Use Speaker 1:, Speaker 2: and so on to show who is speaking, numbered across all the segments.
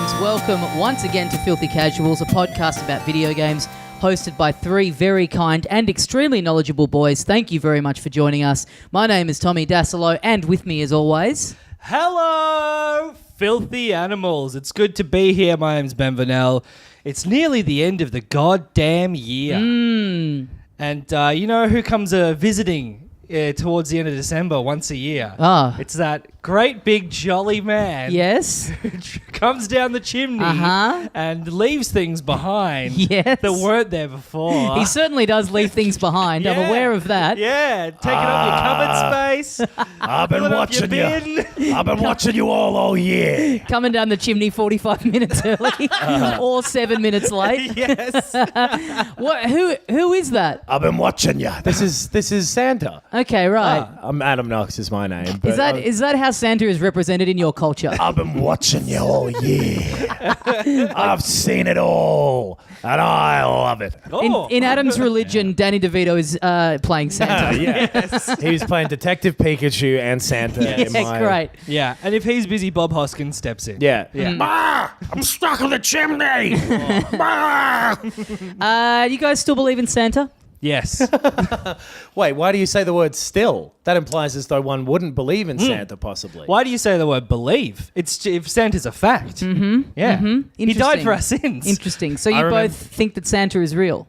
Speaker 1: games. Welcome once again to Filthy Casuals, a podcast about video games hosted by three very kind and extremely knowledgeable boys. Thank you very much for joining us. My name is Tommy Dasilo, and with me as always...
Speaker 2: Hello, filthy animals. It's good to be here. My name's Ben Vanel. It's nearly the end of the goddamn year. And you know who comes visiting towards the end of December once a year? It's that great big jolly man.
Speaker 1: Yes.
Speaker 2: Who comes down the chimney and leaves things behind that weren't there before.
Speaker 1: He certainly does leave things behind. I'm aware of that.
Speaker 2: Yeah, taking up your cupboard space.
Speaker 3: I've been watching you. I've been watching you all year.
Speaker 1: Coming down the chimney 45 minutes early or 7 minutes late.
Speaker 2: Yes.
Speaker 1: Who is that?
Speaker 3: I've been watching you. This is Santa.
Speaker 1: Okay, right.
Speaker 3: I'm Adam Knox is my name.
Speaker 1: Is that how Santa is represented in your culture?
Speaker 3: I've been watching you all year. I've seen it all, and I love it.
Speaker 1: In Adam's religion, Danny DeVito is playing Santa.
Speaker 3: Yes. He was playing Detective Pikachu and Santa.
Speaker 1: Great.
Speaker 2: Yeah, and if he's busy, Bob Hoskins steps in.
Speaker 3: Yeah. I'm stuck in the chimney.
Speaker 1: You guys still believe in Santa?
Speaker 2: Yes.
Speaker 3: Wait, why do you say the word still? That implies as though one wouldn't believe in Santa, possibly.
Speaker 2: Why do you say the word believe? It's if Santa's a fact. Yeah. He died for our sins.
Speaker 1: Interesting. So you both think that Santa is real?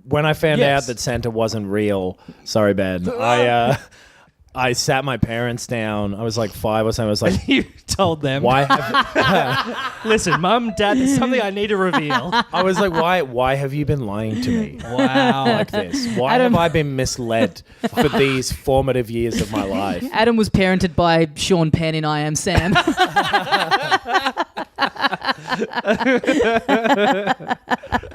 Speaker 3: When I found out that Santa wasn't real, sorry, Ben, I sat my parents down. I was like 5 or something. I was like,
Speaker 2: you told them.
Speaker 3: Why?
Speaker 2: Listen, Mum, Dad, there's something I need to reveal.
Speaker 3: I was like, why have you been lying to me?
Speaker 2: Wow.
Speaker 3: Like this? Why have I been misled for these formative years of my life?
Speaker 1: Adam was parented by Sean Penn in I Am Sam.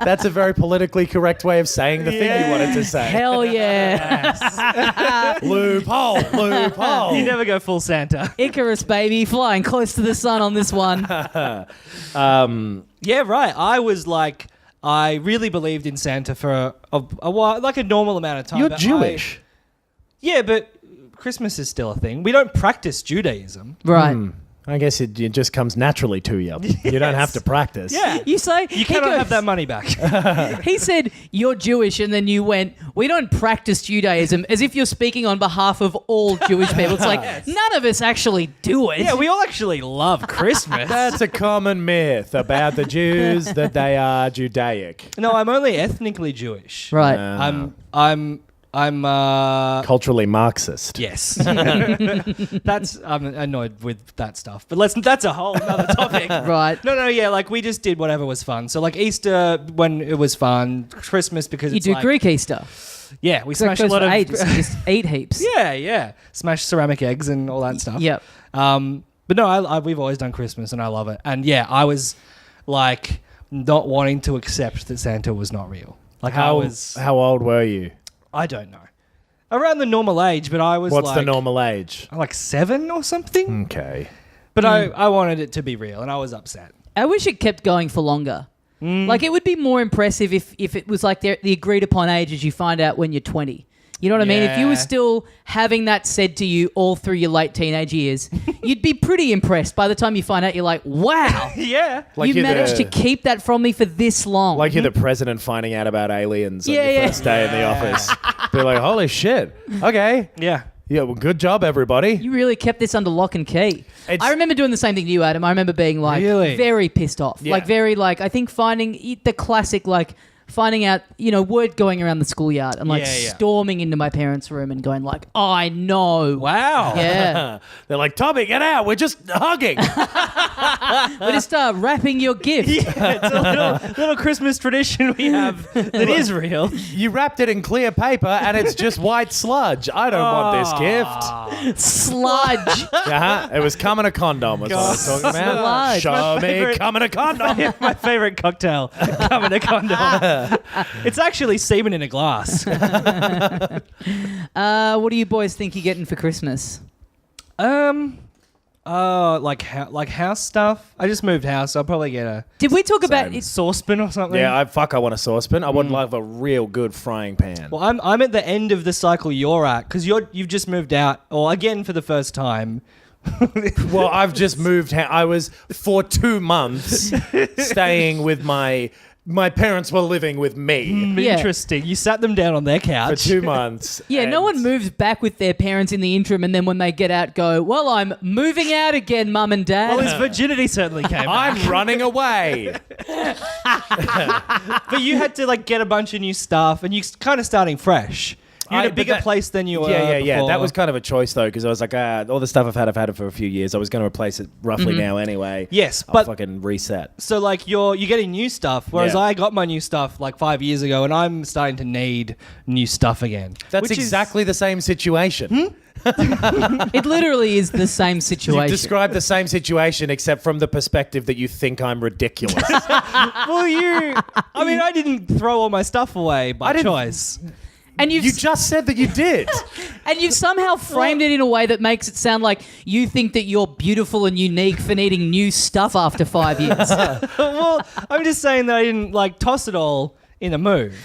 Speaker 3: That's a very politically correct way of saying the thing you wanted to say.
Speaker 1: Hell yeah.
Speaker 3: Loophole.
Speaker 2: You never go full Santa.
Speaker 1: Icarus, baby, flying close to the sun on this one.
Speaker 2: Yeah, right. I was like, I really believed in Santa for a while, like a normal amount of time.
Speaker 3: You're Jewish.
Speaker 2: Yeah, but Christmas is still a thing. We don't practice Judaism.
Speaker 1: Right.
Speaker 3: I guess it just comes naturally to you. You don't have to practice.
Speaker 2: Yeah.
Speaker 1: You say...
Speaker 2: You cannot have that money back.
Speaker 1: He said, you're Jewish, and then you went, we don't practice Judaism, as if you're speaking on behalf of all Jewish people. It's like, none of us actually do it.
Speaker 2: Yeah, we all actually love Christmas.
Speaker 3: That's a common myth about the Jews, that they are Judaic.
Speaker 2: No, I'm only ethnically Jewish.
Speaker 1: Right.
Speaker 2: I'm
Speaker 3: culturally Marxist.
Speaker 2: Yes. I'm annoyed with that stuff. But that's a whole other topic.
Speaker 1: Right.
Speaker 2: No, yeah, like we just did whatever was fun. So like Easter when it was fun, Christmas because
Speaker 1: you do
Speaker 2: like,
Speaker 1: Greek Easter.
Speaker 2: Yeah, we smash a lot of
Speaker 1: ages. You just eat heaps.
Speaker 2: Yeah. Smash ceramic eggs and all that stuff.
Speaker 1: Yep.
Speaker 2: But no, we've always done Christmas and I love it. And yeah, I was like not wanting to accept that Santa was not real. Like
Speaker 3: how old were you?
Speaker 2: I don't know. Around the normal age, but I was
Speaker 3: What's the normal age?
Speaker 2: Like 7 or something.
Speaker 3: Okay.
Speaker 2: But I wanted it to be real and I was upset.
Speaker 1: I wish it kept going for longer. Like, it would be more impressive if it was like the agreed upon age as you find out when you're 20. You know what I mean? If you were still having that said to you all through your late teenage years, you'd be pretty impressed. By the time you find out, you're like, wow.
Speaker 2: Yeah.
Speaker 3: Like
Speaker 1: you managed to keep that from me for this long.
Speaker 3: Like you're the president finding out about aliens on your first day in the office. Be like, holy shit. Okay.
Speaker 2: Yeah.
Speaker 3: Yeah, well, good job, everybody.
Speaker 1: You really kept this under lock and key. I remember doing the same thing to you, Adam. I remember being like very pissed off.
Speaker 3: Yeah.
Speaker 1: Like I think finding the classic finding out, word going around the schoolyard and storming into my parents' room and going like, I know.
Speaker 2: Wow.
Speaker 1: Yeah.
Speaker 3: They're like, Tommy, get out. We're just hugging.
Speaker 1: We're just wrapping your gift.
Speaker 2: Yeah, it's a little Christmas tradition we have that is real.
Speaker 3: You wrapped it in clear paper and it's just white sludge. I don't want this gift.
Speaker 1: Sludge.
Speaker 3: It was cum in a condom was what I was talking about.
Speaker 1: Sludge.
Speaker 3: Show me cum in a condom.
Speaker 2: My favorite cocktail, cum in a condom. It's actually semen in a glass.
Speaker 1: What do you boys think you're getting for Christmas?
Speaker 2: Like house stuff. I just moved house, so I'll probably get a.
Speaker 1: Did we talk about
Speaker 2: it? Saucepan or something?
Speaker 3: Yeah, I want a saucepan. I would love a real good frying pan.
Speaker 2: Well, I'm at the end of the cycle you're at because you've just moved out, or again for the first time,
Speaker 3: Well, I've just moved. I was for 2 months staying with my parents were living with me
Speaker 1: Yeah.
Speaker 2: Interesting. You sat them down on their
Speaker 3: for
Speaker 2: couch.
Speaker 3: 2 months.
Speaker 1: Yeah, no
Speaker 3: and-
Speaker 1: one moves back with their parents in the interim and then when they get out go, well, I'm moving out again, mum and dad.
Speaker 2: Well, his virginity certainly came back.
Speaker 3: I'm running away.
Speaker 2: But you had to like get a bunch of new stuff and you're kind of starting fresh. You're in a
Speaker 3: but
Speaker 2: bigger
Speaker 3: that-
Speaker 2: place than you were
Speaker 3: Yeah.
Speaker 2: before.
Speaker 3: That was kind of a choice though, because I was like, all the stuff I've had it for a few years. I was going to replace it roughly now anyway.
Speaker 2: Yes,
Speaker 3: I'll
Speaker 2: but-
Speaker 3: fucking reset.
Speaker 2: So like you're getting new stuff, whereas
Speaker 3: Yeah.
Speaker 2: I got my new stuff like 5 years ago, and I'm starting to need new stuff again.
Speaker 3: That's
Speaker 2: which is-
Speaker 3: exactly the same situation.
Speaker 1: It literally is the same
Speaker 3: You've
Speaker 1: situation.
Speaker 3: described the same situation, except from the perspective that you think I'm ridiculous.
Speaker 2: Well, I mean, I didn't throw all my stuff away by
Speaker 3: didn't-
Speaker 2: choice.
Speaker 1: And
Speaker 3: You just said that you did.
Speaker 1: And you've somehow framed it in a way that makes it sound like you think that you're beautiful and unique for needing new stuff after 5 years.
Speaker 2: Well, I'm just saying that I didn't like toss it all in a move.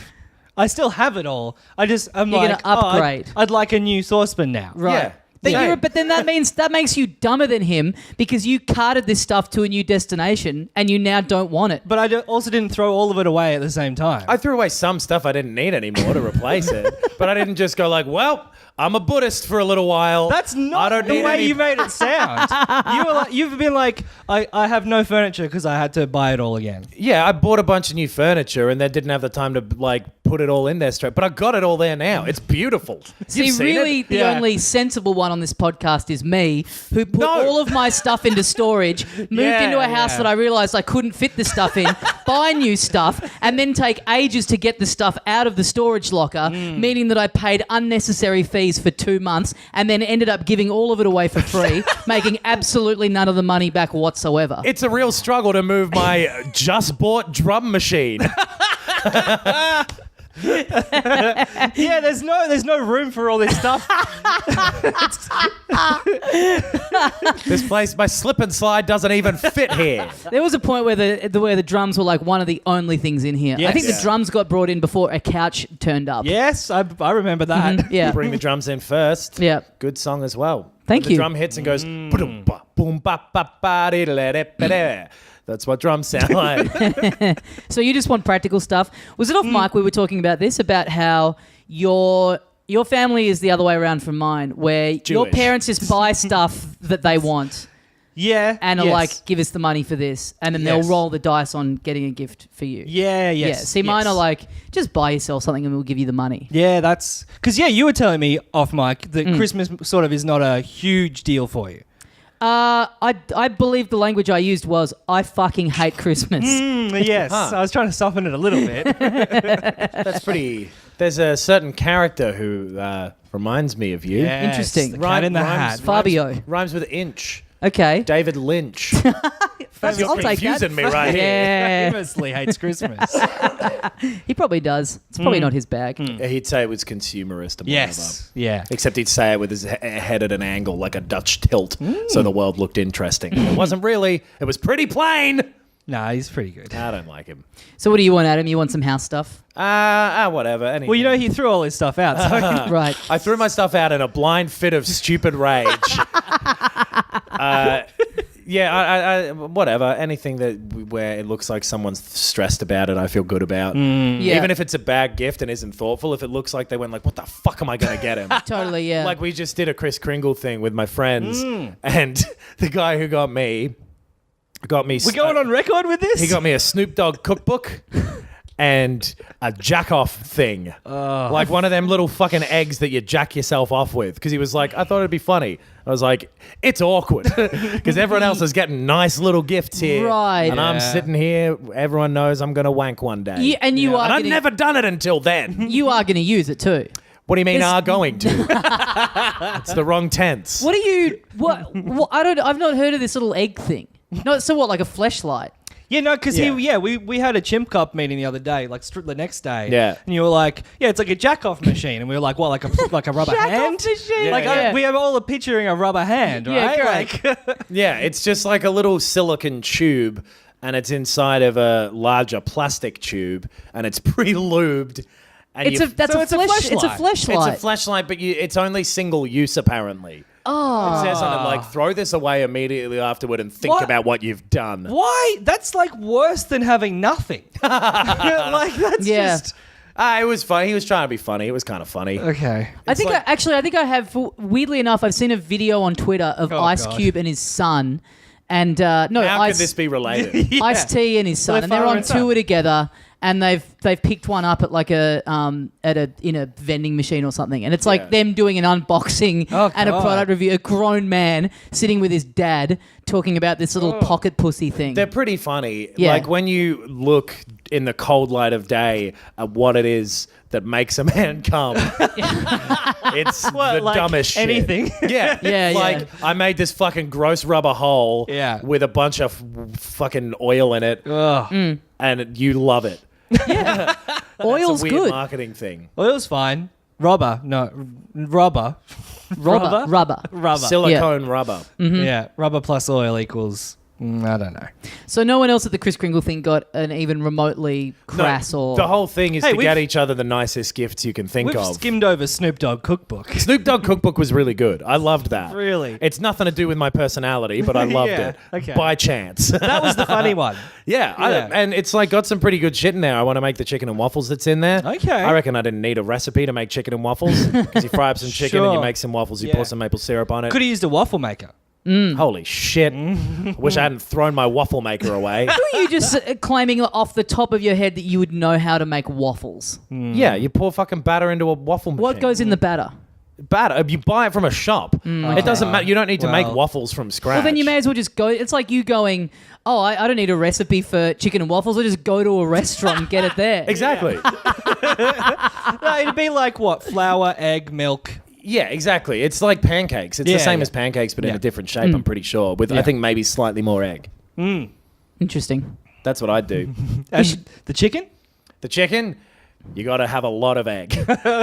Speaker 2: I still have it all. I'm
Speaker 1: You're
Speaker 2: like,
Speaker 1: gonna upgrade.
Speaker 2: I'd like a new saucepan now.
Speaker 1: Right.
Speaker 3: Yeah.
Speaker 1: But,
Speaker 3: Yeah.
Speaker 1: but then that makes you dumber than him because you carted this stuff to a new destination and you now don't want it.
Speaker 2: But I also didn't throw all of it away at the same time.
Speaker 3: I threw away some stuff I didn't need anymore to replace it, but I didn't just go like, well, I'm a Buddhist for a little while.
Speaker 2: That's
Speaker 3: I
Speaker 2: not
Speaker 3: don't
Speaker 2: the
Speaker 3: need
Speaker 2: way
Speaker 3: any-
Speaker 2: you made it sound. You've been like, I have no furniture because I had to buy it all again.
Speaker 3: Yeah, I bought a bunch of new furniture and then didn't have the time to like put it all in there straight. But I got it all there now. It's beautiful.
Speaker 1: See,
Speaker 3: You've seen
Speaker 1: really,
Speaker 3: it?
Speaker 1: the
Speaker 2: Yeah.
Speaker 1: only sensible one on this podcast is me, who put
Speaker 3: No.
Speaker 1: all of my stuff into storage, moved
Speaker 3: Yeah,
Speaker 1: into a house
Speaker 3: yeah.
Speaker 1: that I realised I couldn't fit the stuff in, buy new stuff, and then take ages to get the stuff out of the storage locker, meaning that I paid unnecessary fees for 2 months and then ended up giving all of it away for free, making absolutely none of the money back whatsoever.
Speaker 3: It's a real struggle to move my just bought drum machine.
Speaker 2: Yeah, there's no room for all this stuff.
Speaker 3: This place, my slip and slide doesn't even fit here.
Speaker 1: There was a point where the drums were like one of the only things in here. I
Speaker 2: Yes.
Speaker 1: think the
Speaker 3: Yeah.
Speaker 1: drums got brought in before a couch turned up.
Speaker 2: Yes, I remember that.
Speaker 1: Yeah.
Speaker 3: Bring the drums in first.
Speaker 1: Yeah.
Speaker 3: Good song as well.
Speaker 1: Thank
Speaker 3: When
Speaker 1: you.
Speaker 3: The drum hits and goes boom ba boom ba ba ba dee da da da da. That's what drums sound like.
Speaker 1: So you just want practical stuff. Was it off mic we were talking about this, about how your family is the other way around from mine, where your
Speaker 3: Jewish.
Speaker 1: parents just buy stuff that they want
Speaker 2: Yeah,
Speaker 1: and are
Speaker 2: yes.
Speaker 1: like, give us the money for this, and then
Speaker 2: Yes.
Speaker 1: they'll roll the dice on getting a gift for you.
Speaker 2: Yeah, yes.
Speaker 1: Yeah. See, mine
Speaker 2: yes.
Speaker 1: are like, just buy yourself something and we'll give you the money.
Speaker 2: Yeah, that's because you were telling me off mic that Christmas sort of is not a huge deal for you.
Speaker 1: I believe the language I used was, I fucking hate Christmas.
Speaker 2: Yes, I was trying to soften it a little bit.
Speaker 3: That's pretty. There's a certain character who reminds me of you.
Speaker 2: Yes,
Speaker 1: Interesting.
Speaker 2: the cat in the hat.
Speaker 1: Fabio.
Speaker 3: Rhymes with inch.
Speaker 1: Okay.
Speaker 3: David Lynch.
Speaker 1: I'll
Speaker 3: You're
Speaker 1: take that.
Speaker 3: confusing me right here.
Speaker 1: Yeah.
Speaker 2: Famously hates Christmas.
Speaker 1: He probably does. It's probably not his bag.
Speaker 3: He'd say it was consumerist. And
Speaker 2: Yes, yeah.
Speaker 3: Except he'd say it with his head at an angle, like a Dutch tilt, so the world looked interesting. It wasn't really. It was pretty plain.
Speaker 2: Nah, he's pretty good.
Speaker 3: I don't like him.
Speaker 1: So what do you want, Adam? You want some house stuff?
Speaker 3: Whatever. Anything.
Speaker 2: Well, you know, he threw all his stuff out. So
Speaker 1: Right.
Speaker 3: I threw my stuff out in a blind fit of stupid rage. I whatever. Anything where it looks like someone's stressed about it, I feel good about.
Speaker 1: Yeah.
Speaker 3: Even if it's a bad gift and isn't thoughtful, if it looks like they went like, what the fuck am I going to get him?
Speaker 1: Totally, yeah.
Speaker 3: Like we just did a Kris Kringle thing with my friends, and the guy who got me
Speaker 2: we're going on record with this?
Speaker 3: He got me a Snoop Dogg cookbook and a jack off thing. Like one of them little fucking eggs that you jack yourself off with. Because he was like, I thought it'd be funny. I was like, it's awkward. Because everyone else is getting nice little gifts here.
Speaker 1: Right.
Speaker 3: And I'm
Speaker 2: Yeah.
Speaker 3: sitting here. Everyone knows I'm going to wank one day.
Speaker 1: Yeah, and you are
Speaker 3: And I've
Speaker 1: gonna,
Speaker 3: never done it until then.
Speaker 1: you are going to use it too.
Speaker 3: What do you mean
Speaker 1: There's-
Speaker 3: are going to? It's the wrong tense.
Speaker 1: What do you? What? I've not heard of this little egg thing. No. So what? Like a fleshlight?
Speaker 2: Yeah, no, because
Speaker 3: Yeah.
Speaker 2: we had a chimp cup meeting the other day, like the next day.
Speaker 3: Yeah.
Speaker 2: And you were like, yeah, it's like a jack off machine, and we were like, what, like a rubber hand?
Speaker 1: machine.
Speaker 2: Like
Speaker 3: Yeah.
Speaker 2: we have all picturing a rubber hand,
Speaker 1: Yeah,
Speaker 2: right?
Speaker 1: great.
Speaker 2: Like,
Speaker 3: Yeah, it's just like a little silicon tube, and it's inside of a larger plastic tube, and it's pre-lubed. And
Speaker 1: It's a
Speaker 2: So it's a
Speaker 1: fleshlight. It's a
Speaker 2: fleshlight.
Speaker 1: fleshlight.
Speaker 3: It's a flashlight, but it's only single use apparently.
Speaker 1: Oh.
Speaker 3: It says on it like, throw this away immediately afterward and think
Speaker 2: What?
Speaker 3: about what you've done.
Speaker 2: Why? That's like worse than having nothing. Like that's
Speaker 1: Yeah.
Speaker 2: just
Speaker 3: It was funny. He was trying to be funny. It was kind of funny.
Speaker 2: okay.
Speaker 1: I think
Speaker 3: like-
Speaker 1: I think I have. Weirdly enough, I've seen a video on Twitter of
Speaker 2: Oh,
Speaker 1: Ice
Speaker 2: God.
Speaker 1: Cube and his son, and
Speaker 3: How
Speaker 1: Ice,
Speaker 3: could this be related?
Speaker 2: Yeah.
Speaker 1: Ice T and his son, and they're
Speaker 2: father
Speaker 1: on
Speaker 2: and son.
Speaker 1: tour together, and they've picked one up at like in a vending machine or something, and it's like
Speaker 3: Yeah.
Speaker 1: them doing an unboxing
Speaker 2: Oh,
Speaker 1: and a
Speaker 2: God.
Speaker 1: product review. A grown man sitting with his dad talking about this little pocket pussy thing.
Speaker 3: They're pretty funny.
Speaker 1: Yeah.
Speaker 3: Like when you look in the cold light of day at what it is that makes a man come, it's
Speaker 2: What,
Speaker 3: the
Speaker 2: like
Speaker 3: dumbest shit.
Speaker 2: anything?
Speaker 3: Yeah.
Speaker 1: Yeah,
Speaker 3: Like
Speaker 1: yeah.
Speaker 3: I made this fucking gross rubber hole
Speaker 2: Yeah.
Speaker 3: with a bunch of fucking oil in it,
Speaker 2: Ugh.
Speaker 3: and you love it.
Speaker 1: Oil's
Speaker 3: It's a weird
Speaker 1: good.
Speaker 3: marketing thing.
Speaker 2: Oil's fine. Rubber.
Speaker 1: Rubber.
Speaker 2: Rubber.
Speaker 3: Silicone rubber.
Speaker 2: Yeah. Rubber plus oil equals I don't know.
Speaker 1: So no one else at the Kris Kringle thing got an even remotely crass or
Speaker 3: The whole thing is
Speaker 2: Hey,
Speaker 3: to
Speaker 2: we've-
Speaker 3: get each other the nicest gifts you can think
Speaker 2: We've
Speaker 3: of.
Speaker 2: skimmed over Snoop Dogg cookbook.
Speaker 3: Snoop Dogg cookbook was really good. I loved that.
Speaker 2: Really?
Speaker 3: It's nothing to do with my personality, but I loved
Speaker 2: Yeah,
Speaker 3: it.
Speaker 2: okay.
Speaker 3: By chance.
Speaker 2: That was the funny one.
Speaker 3: Yeah,
Speaker 2: Yeah.
Speaker 3: and it's like got some pretty good shit in there. I want to make the chicken and waffles that's in there.
Speaker 2: Okay.
Speaker 3: I reckon I didn't need a recipe to make chicken and waffles because you fry up some chicken and you
Speaker 2: Sure.
Speaker 3: make some waffles, you
Speaker 2: Yeah.
Speaker 3: pour some maple syrup on it.
Speaker 2: Could have used a waffle maker.
Speaker 3: Holy shit. Wish I hadn't thrown my waffle maker away.
Speaker 1: Were you just claiming off the top of your head that you would know how to make waffles?
Speaker 3: Yeah, you pour fucking batter into a waffle machine.
Speaker 1: What goes in the batter?
Speaker 3: Batter? You buy it from a shop. It doesn't matter. You don't need to make
Speaker 2: Well-
Speaker 3: waffles from scratch.
Speaker 1: Well, then you may as well just go. It's like you going, oh, I don't need a recipe for chicken and waffles. I'll just go to a restaurant and get it there.
Speaker 3: Exactly.
Speaker 2: No, it'd be like what? Flour, egg, milk.
Speaker 3: Yeah, exactly. It's like pancakes. It's
Speaker 2: Yeah,
Speaker 3: the same
Speaker 2: yeah.
Speaker 3: as pancakes, but in
Speaker 2: Yeah.
Speaker 3: a different shape, I'm pretty sure. With, I
Speaker 2: Yeah.
Speaker 3: think, maybe slightly more egg.
Speaker 1: Interesting.
Speaker 3: That's what I'd do.
Speaker 2: The chicken?
Speaker 3: The chicken, you got to have a lot of egg.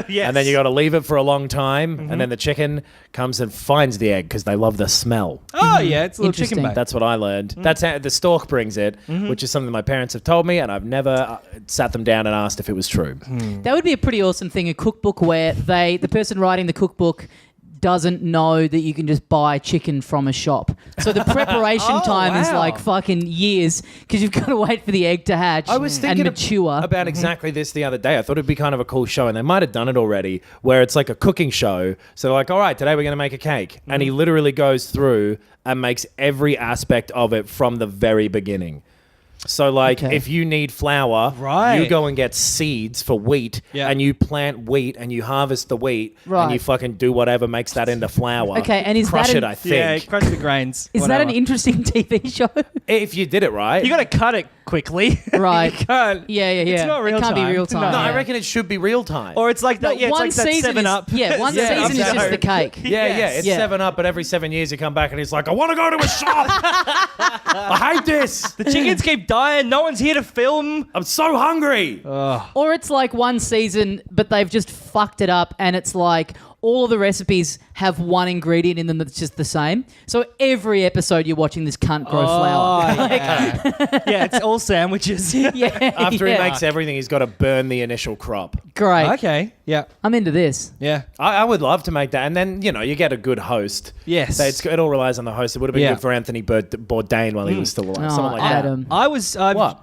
Speaker 2: Yes.
Speaker 3: And then you got to leave it for a long time. And then the chicken comes and finds the egg because they love the smell.
Speaker 2: Oh, yeah, it's a little chicken
Speaker 1: Interesting.
Speaker 2: bake.
Speaker 3: That's what I learned. That's how the stork brings it, which is something my parents have told me, and I've never sat them down and asked if it was true.
Speaker 1: That would be a pretty awesome thing, a cookbook where the person writing the cookbook doesn't know that you can just buy chicken from a shop. So the preparation time is
Speaker 2: wow.
Speaker 1: like fucking years because you've got to wait for the egg to hatch
Speaker 3: I was thinking
Speaker 1: and mature.
Speaker 3: about exactly this the other day. I thought it'd be kind of a cool show, and they might have done it already, where it's like a cooking show. So they're like, all right, today we're going to make a cake. And he literally goes through and makes every aspect of it from the very beginning. So, like,
Speaker 1: Okay.
Speaker 3: if you need flour,
Speaker 2: Right.
Speaker 3: you go and get seeds for wheat,
Speaker 2: Yeah.
Speaker 3: and you plant wheat, and you harvest the wheat, and
Speaker 1: Right.
Speaker 3: you fucking do whatever makes that into flour.
Speaker 1: Okay, and is
Speaker 3: Crush
Speaker 1: that
Speaker 3: it,
Speaker 1: an-
Speaker 3: I think.
Speaker 2: Yeah, crush the grains.
Speaker 1: Is that an
Speaker 2: whatever.
Speaker 1: interesting TV show?
Speaker 3: If you did it right.
Speaker 2: You got to cut it quickly.
Speaker 1: Right.
Speaker 2: You can't.
Speaker 1: Yeah.
Speaker 2: It's not real
Speaker 1: It can't
Speaker 2: time.
Speaker 1: be real time.
Speaker 2: No,
Speaker 3: No, I
Speaker 1: yeah.
Speaker 3: reckon it should be real time.
Speaker 2: Or it's like that. Yeah, it's
Speaker 1: one
Speaker 2: like that
Speaker 1: season
Speaker 2: 7
Speaker 1: is,
Speaker 2: Up.
Speaker 1: Yeah, one
Speaker 3: Yeah,
Speaker 1: season is just
Speaker 3: exactly.
Speaker 1: the cake.
Speaker 3: Yeah,
Speaker 2: Yes.
Speaker 3: yeah, it's
Speaker 1: Yeah.
Speaker 3: 7 Up, but every 7 years you come back and he's like, I want to go to a shop. I hate this.
Speaker 2: The chickens keep dying. No one's here to film.
Speaker 3: I'm so hungry.
Speaker 1: Or it's like one season, but they've just fucked it up, and it's like all of the recipes have one ingredient in them that's just the same. So every episode you're watching this cunt grow flour.
Speaker 2: Oh, yeah. Yeah, it's all sandwiches.
Speaker 1: Yeah.
Speaker 3: After
Speaker 1: yeah.
Speaker 3: he makes everything, he's got to burn the initial crop.
Speaker 1: Great.
Speaker 2: Okay. Yeah.
Speaker 1: I'm into this.
Speaker 2: Yeah.
Speaker 3: I would love to make that. And then, you know, you get a good host.
Speaker 2: Yes.
Speaker 3: So it all relies on the host. It would have been
Speaker 2: Yeah.
Speaker 3: good for Anthony Bourdain while he was still alive.
Speaker 1: Oh,
Speaker 3: Something like that.
Speaker 1: Adam.
Speaker 2: I was.
Speaker 3: What?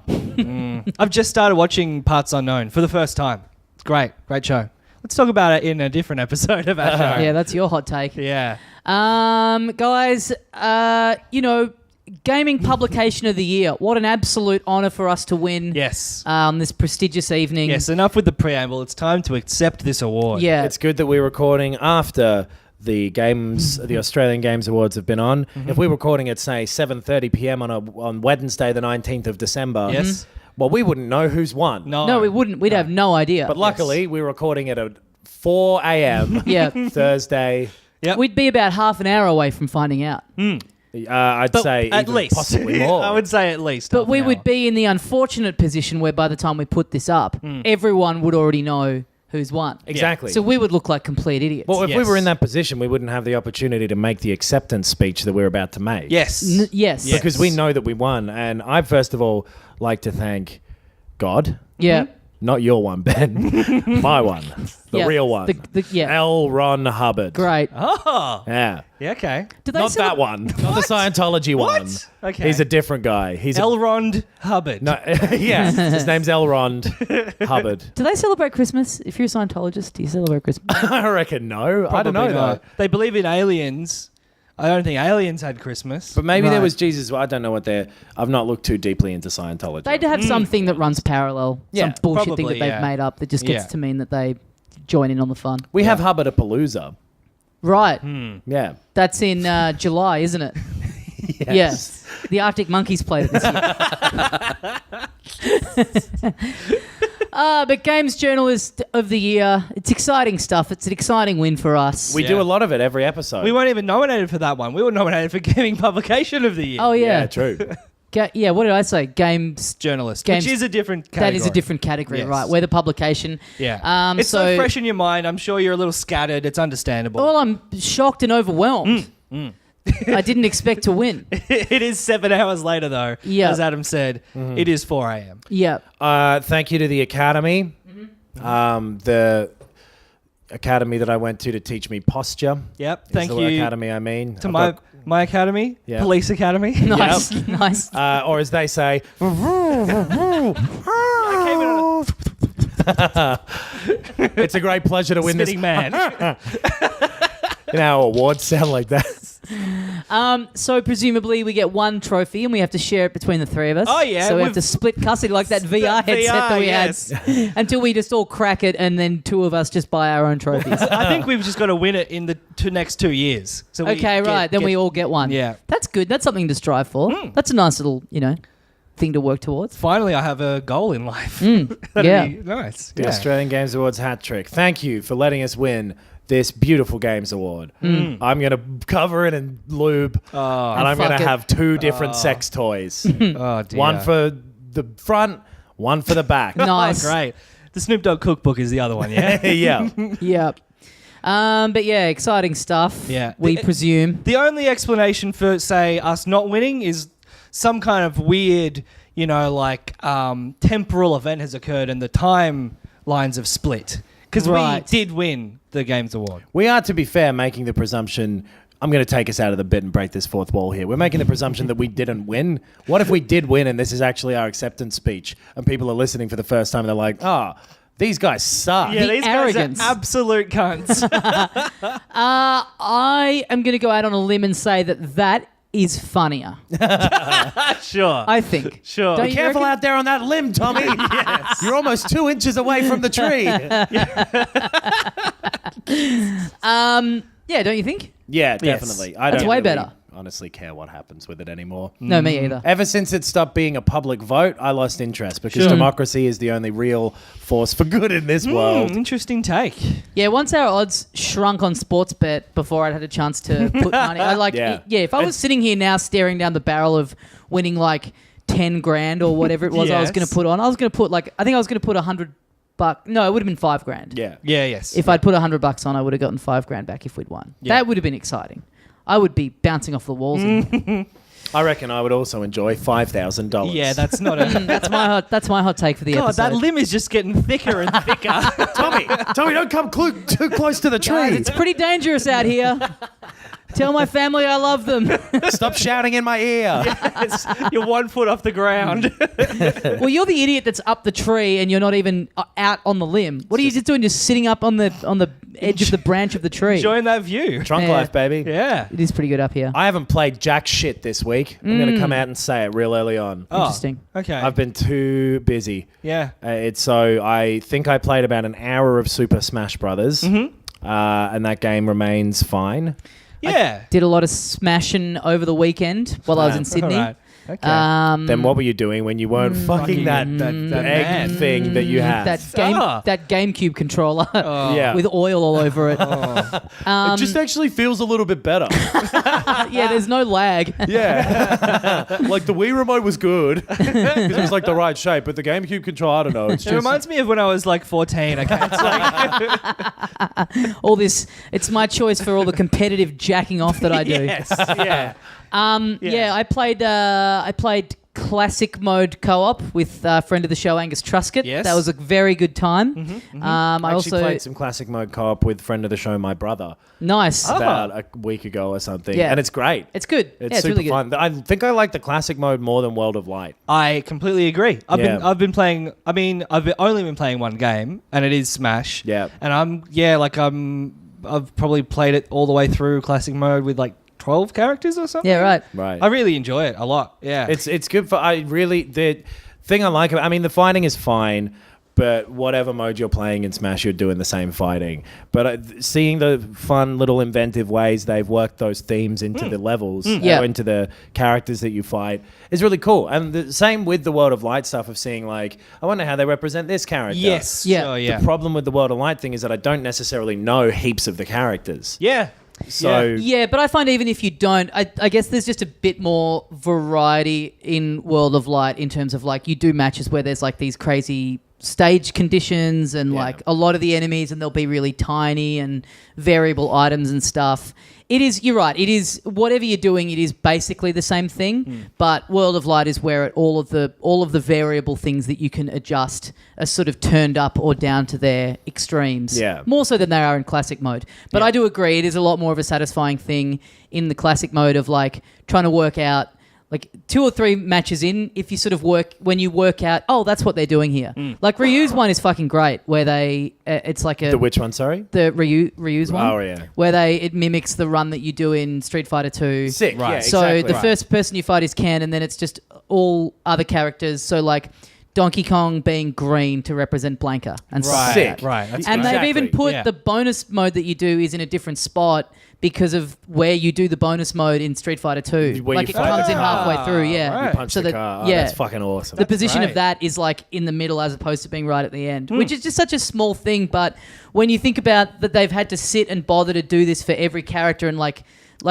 Speaker 2: I've just started watching Parts Unknown for the first time. It's great. Great show. Let's talk about it in a different episode of our show.
Speaker 1: Yeah, that's your hot take.
Speaker 2: Yeah.
Speaker 1: Guys, gaming publication of the year. What an absolute honor for us to win.
Speaker 2: Yes.
Speaker 1: This prestigious evening.
Speaker 2: Yes. Enough with the preamble. It's time to accept this award.
Speaker 1: Yeah.
Speaker 3: It's good that we're recording after the Australian Games Awards have been on. If we're recording at, say, 7:30 p.m. on Wednesday, the 19th of December,
Speaker 2: Yes.
Speaker 3: well, we wouldn't know who's won.
Speaker 1: No, we wouldn't. We'd have no idea.
Speaker 3: But luckily, we're recording at 4 a.m.
Speaker 1: yeah.
Speaker 3: Thursday.
Speaker 2: Yep.
Speaker 1: We'd be about half an hour away from finding out.
Speaker 3: I'd
Speaker 2: But
Speaker 3: say
Speaker 2: at
Speaker 3: even
Speaker 2: least.
Speaker 3: possibly more.
Speaker 2: I would say at least.
Speaker 1: But
Speaker 2: half
Speaker 1: we
Speaker 2: an
Speaker 1: would
Speaker 2: hour.
Speaker 1: be in the unfortunate position where by the time we put this up, everyone would already know who's won.
Speaker 3: Exactly.
Speaker 1: So we would look like complete idiots.
Speaker 3: Well, if we
Speaker 2: Yes.
Speaker 3: were in that position, we wouldn't have the opportunity to make the acceptance speech that we're about to make.
Speaker 2: Yes.
Speaker 1: Yes.
Speaker 2: Yeah.
Speaker 3: Because we know that we won. And I, first of all, like to thank God.
Speaker 1: Yeah.
Speaker 3: Not your one, Ben. My one. The real one.
Speaker 1: Yeah.
Speaker 3: L. Ron Hubbard.
Speaker 1: Great.
Speaker 2: Oh.
Speaker 3: Yeah.
Speaker 2: Yeah, okay.
Speaker 1: Do they
Speaker 3: Not that one. Not the Scientology one.
Speaker 2: What? Okay.
Speaker 3: He's a different guy. He's
Speaker 2: Elrond Hubbard.
Speaker 3: no, yeah. His name's L. Ron Hubbard.
Speaker 1: Do they celebrate Christmas? If you're a Scientologist, do you celebrate Christmas?
Speaker 3: I reckon no. I don't know
Speaker 2: Probably not.
Speaker 3: though.
Speaker 2: They believe in aliens. I don't think aliens had Christmas.
Speaker 3: But maybe there
Speaker 1: Right.
Speaker 3: was Jesus. I don't know what they're. I've not looked too deeply into Scientology.
Speaker 1: They'd have something that runs parallel.
Speaker 3: Yeah,
Speaker 1: some bullshit thing
Speaker 2: probably,
Speaker 1: that they've
Speaker 2: yeah.
Speaker 1: made up that just gets
Speaker 2: Yeah.
Speaker 1: to mean that they join in on the fun.
Speaker 3: We have Hubbard-a-Palooza.
Speaker 1: Right.
Speaker 3: Yeah.
Speaker 1: That's in July, isn't it? Yes. The Arctic Monkeys played it this year. But Games Journalist of the Year, it's exciting stuff. It's an exciting win for us.
Speaker 3: We do a lot of it every episode.
Speaker 2: We weren't even nominated for that one. We were nominated for Gaming Publication of the Year.
Speaker 1: Oh, yeah.
Speaker 3: Yeah, true.
Speaker 1: Yeah, what did I say? Games...
Speaker 2: Journalist,
Speaker 1: Games-
Speaker 2: which is a different category.
Speaker 1: That is a different category,
Speaker 2: Yes.
Speaker 1: right? We're the publication.
Speaker 2: Yeah. It's so fresh in your mind. I'm sure you're a little scattered. It's understandable.
Speaker 1: Well, I'm shocked and overwhelmed. I didn't expect to win.
Speaker 2: It is 7 hours later, though.
Speaker 1: Yeah.
Speaker 2: As Adam said, it is 4 a.m.
Speaker 1: Yeah.
Speaker 3: Thank you to the Academy. The Academy that I went to teach me posture.
Speaker 2: Yep.
Speaker 3: Is
Speaker 2: Thank
Speaker 3: the
Speaker 2: you
Speaker 3: Academy, I mean.
Speaker 2: to
Speaker 3: I've
Speaker 2: my
Speaker 3: got-
Speaker 2: my academy,
Speaker 3: Yeah.
Speaker 2: Police Academy.
Speaker 1: Nice. Nice.
Speaker 3: or as they say, it's a great pleasure to win this.
Speaker 2: Spitting man.
Speaker 3: You know how awards sound like that.
Speaker 1: So presumably we get one trophy and we have to share it between the three of us.
Speaker 2: Oh, yeah,
Speaker 1: So we have
Speaker 2: we've-
Speaker 1: to split custody like that VR headset that we
Speaker 2: yes.
Speaker 1: had until we just all crack it and then two of us just buy our own trophies.
Speaker 2: I think we've just got to win it in the next 2 years. So we
Speaker 1: Okay, right. Then we all get one.
Speaker 2: Yeah.
Speaker 1: That's good. That's something to strive for. That's a nice little, thing to work towards.
Speaker 2: Finally, I have a goal in life. That'd
Speaker 1: Yeah.
Speaker 2: be nice.
Speaker 3: The
Speaker 2: Yeah.
Speaker 3: Australian Games Awards hat trick. Thank you for letting us win this beautiful Games Award. I'm going to cover it in lube, and I'm going
Speaker 1: fuck
Speaker 3: to
Speaker 1: it.
Speaker 3: have two different sex toys.
Speaker 2: Oh, dear.
Speaker 3: One for the front, one for the back.
Speaker 1: Nice.
Speaker 2: Oh, great. The Snoop Dogg cookbook is the other one, yeah?
Speaker 3: Yeah.
Speaker 1: Yep. But yeah, exciting stuff.
Speaker 2: Yeah.
Speaker 1: We presume.
Speaker 2: The only explanation for, say, us not winning is some kind of weird, temporal event has occurred and the timelines have split. Because
Speaker 1: Right.
Speaker 2: we did win the Games Award.
Speaker 3: We are, to be fair, making the presumption. I'm going to take us out of the bit and break this fourth wall here. We're making the presumption that we didn't win. What if we did win and this is actually our acceptance speech and people are listening for the first time and they're like, these guys suck.
Speaker 2: Yeah,
Speaker 1: The
Speaker 2: these
Speaker 1: arrogance.
Speaker 2: guys are absolute cunts.
Speaker 1: I am going to go out on a limb and say that is funnier.
Speaker 2: Sure.
Speaker 1: I think.
Speaker 2: Sure.
Speaker 1: Don't
Speaker 3: Be
Speaker 1: you
Speaker 3: careful
Speaker 1: reckon?
Speaker 3: out there on that limb, Tommy. Yes. You're almost 2 inches away from the tree.
Speaker 1: Yeah, don't you think?
Speaker 3: Yeah,
Speaker 2: Yes.
Speaker 3: definitely. I
Speaker 1: That's
Speaker 3: don't
Speaker 1: way
Speaker 3: really
Speaker 1: better.
Speaker 3: honestly care what happens with it anymore.
Speaker 1: No, me either.
Speaker 3: Ever since it stopped being a public vote, I lost interest because
Speaker 1: Sure.
Speaker 3: democracy is the only real force for good in this world.
Speaker 2: Interesting take.
Speaker 1: Yeah, once our odds shrunk on sports bet before I'd had a chance to put money,
Speaker 3: Yeah.
Speaker 1: if I was sitting here now staring down the barrel of winning like 10 grand or whatever it was I was
Speaker 2: Yes.
Speaker 1: going to put on, I was going to put I think I was going to put $100. No, it would have been 5 grand.
Speaker 3: Yeah.
Speaker 2: Yeah, yes.
Speaker 1: If I'd put $100 on, I would have gotten 5 grand back if we'd won.
Speaker 2: Yeah.
Speaker 1: That would have been exciting. I would be bouncing off the walls.
Speaker 3: I reckon I would also enjoy $5,000.
Speaker 2: Yeah, that's not a...
Speaker 1: That's my hot take for the
Speaker 2: God,
Speaker 1: episode.
Speaker 2: that limb is just getting thicker and thicker.
Speaker 3: Tommy, don't come too close to the
Speaker 1: Guys,
Speaker 3: tree.
Speaker 1: it's pretty dangerous out here. Tell my family I love them.
Speaker 3: Stop shouting in my ear.
Speaker 2: You're 1 foot off the ground.
Speaker 1: Well, you're the idiot that's up the tree and you're not even out on the limb. What are you just doing? Just sitting up on the edge of the branch of the tree.
Speaker 2: Enjoying that view.
Speaker 3: Trunk
Speaker 1: Yeah.
Speaker 3: life, baby.
Speaker 2: Yeah.
Speaker 1: It is pretty good up here.
Speaker 3: I haven't played jack shit this week. I'm going to come out and say it real early on.
Speaker 2: Oh,
Speaker 1: Interesting.
Speaker 2: Okay.
Speaker 3: I've been too busy.
Speaker 2: Yeah.
Speaker 3: I think I played about an hour of Super Smash Brothers, and that game remains fine.
Speaker 2: Yeah.
Speaker 1: Did a lot of smashing over the weekend while I was in Sydney.
Speaker 2: All right. Okay.
Speaker 3: Then what were you doing when you weren't fucking that egg
Speaker 2: man.
Speaker 3: thing that you had?
Speaker 1: That GameCube controller
Speaker 3: Yeah.
Speaker 1: with oil all over it.
Speaker 3: It just actually feels a little bit better.
Speaker 1: Yeah, there's no lag.
Speaker 3: Yeah. Like the Wii remote was good because it was like the right shape, but the GameCube controller, I don't know. It's
Speaker 2: It
Speaker 3: just
Speaker 2: reminds me of when I was like 14. Okay. It's like,
Speaker 1: All this, it's my choice for all the competitive jacking off that I do.
Speaker 2: yes. Yeah.
Speaker 1: Yeah, I played classic mode co-op with friend of the show Angus Truscott.
Speaker 2: Yes.
Speaker 1: That was a very good time. I
Speaker 3: I
Speaker 1: also
Speaker 3: actually played some classic mode co-op with friend of the show, my brother,
Speaker 1: nice.
Speaker 3: about a week ago or something.
Speaker 1: Yeah.
Speaker 3: And it's great.
Speaker 1: It's good.
Speaker 3: It's
Speaker 1: It's
Speaker 3: super
Speaker 1: really good.
Speaker 3: fun. I think I like the classic mode more than World of Light.
Speaker 2: I completely agree.
Speaker 3: Yeah.
Speaker 2: I've been playing. I mean, only been playing one game, and it is Smash.
Speaker 3: Yeah.
Speaker 2: And I've probably played it all the way through classic mode with like 12 characters or something.
Speaker 1: Yeah, right.
Speaker 3: Right.
Speaker 2: I really enjoy it a lot. Yeah.
Speaker 3: It's good for the thing I like about, I mean, the fighting is fine, but whatever mode you're playing in Smash, you're doing the same fighting. But seeing the fun little inventive ways they've worked those themes into the levels,
Speaker 1: Yeah.
Speaker 3: into the characters that you fight, is really cool. And the same with the World of Light stuff of seeing like, I wonder how they represent this character.
Speaker 2: Yes.
Speaker 1: Yeah.
Speaker 2: Sure, yeah.
Speaker 3: The problem with the World of Light thing is that I don't necessarily know heaps of the characters.
Speaker 2: Yeah.
Speaker 3: So
Speaker 1: Yeah, but I find even if you don't, I guess there's just a bit more variety in World of Light in terms of like you do matches where there's like these crazy stage conditions and like a lot of the enemies and they'll be really tiny and variable items and stuff. It is, you're right, it is whatever you're doing, it is basically the same thing, but World of Light is where all of the variable things that you can adjust are sort of turned up or down to their extremes.
Speaker 3: Yeah.
Speaker 1: More so than they are in classic mode. But I do agree, it is a lot more of a satisfying thing in the classic mode of like trying to work out like 2 or 3 matches in, if you sort of when you work out, oh, that's what they're doing here. Like Ryu's one is fucking great, where they, it's like
Speaker 3: the which one, sorry?
Speaker 1: the Ryu's one.
Speaker 3: Oh, yeah.
Speaker 1: Where it mimics the run that you do in Street Fighter 2.
Speaker 3: Sick,
Speaker 2: Right.
Speaker 3: yeah,
Speaker 1: So
Speaker 3: exactly.
Speaker 1: the first person you fight is Ken, and then it's just all other characters. So like Donkey Kong being green to represent Blanca and stuff like
Speaker 3: Sick.
Speaker 1: that.
Speaker 2: Right. That's
Speaker 1: And
Speaker 2: great.
Speaker 1: they've even put
Speaker 2: Yeah.
Speaker 1: the bonus mode that you do is in a different spot because of where you do the bonus mode in Street Fighter 2.
Speaker 3: Where
Speaker 1: Like
Speaker 3: you
Speaker 1: it
Speaker 3: fight
Speaker 1: comes
Speaker 3: the
Speaker 1: in
Speaker 3: car.
Speaker 1: halfway through, yeah.
Speaker 2: Right.
Speaker 3: You punch
Speaker 1: So
Speaker 3: the
Speaker 1: that-
Speaker 3: car. Oh,
Speaker 1: yeah.
Speaker 3: that's fucking awesome.
Speaker 1: The position
Speaker 2: great.
Speaker 1: of that is like in the middle as opposed to being right at the end, which is just such a small thing. But when you think about that, they've had to sit and bother to do this for every character, and like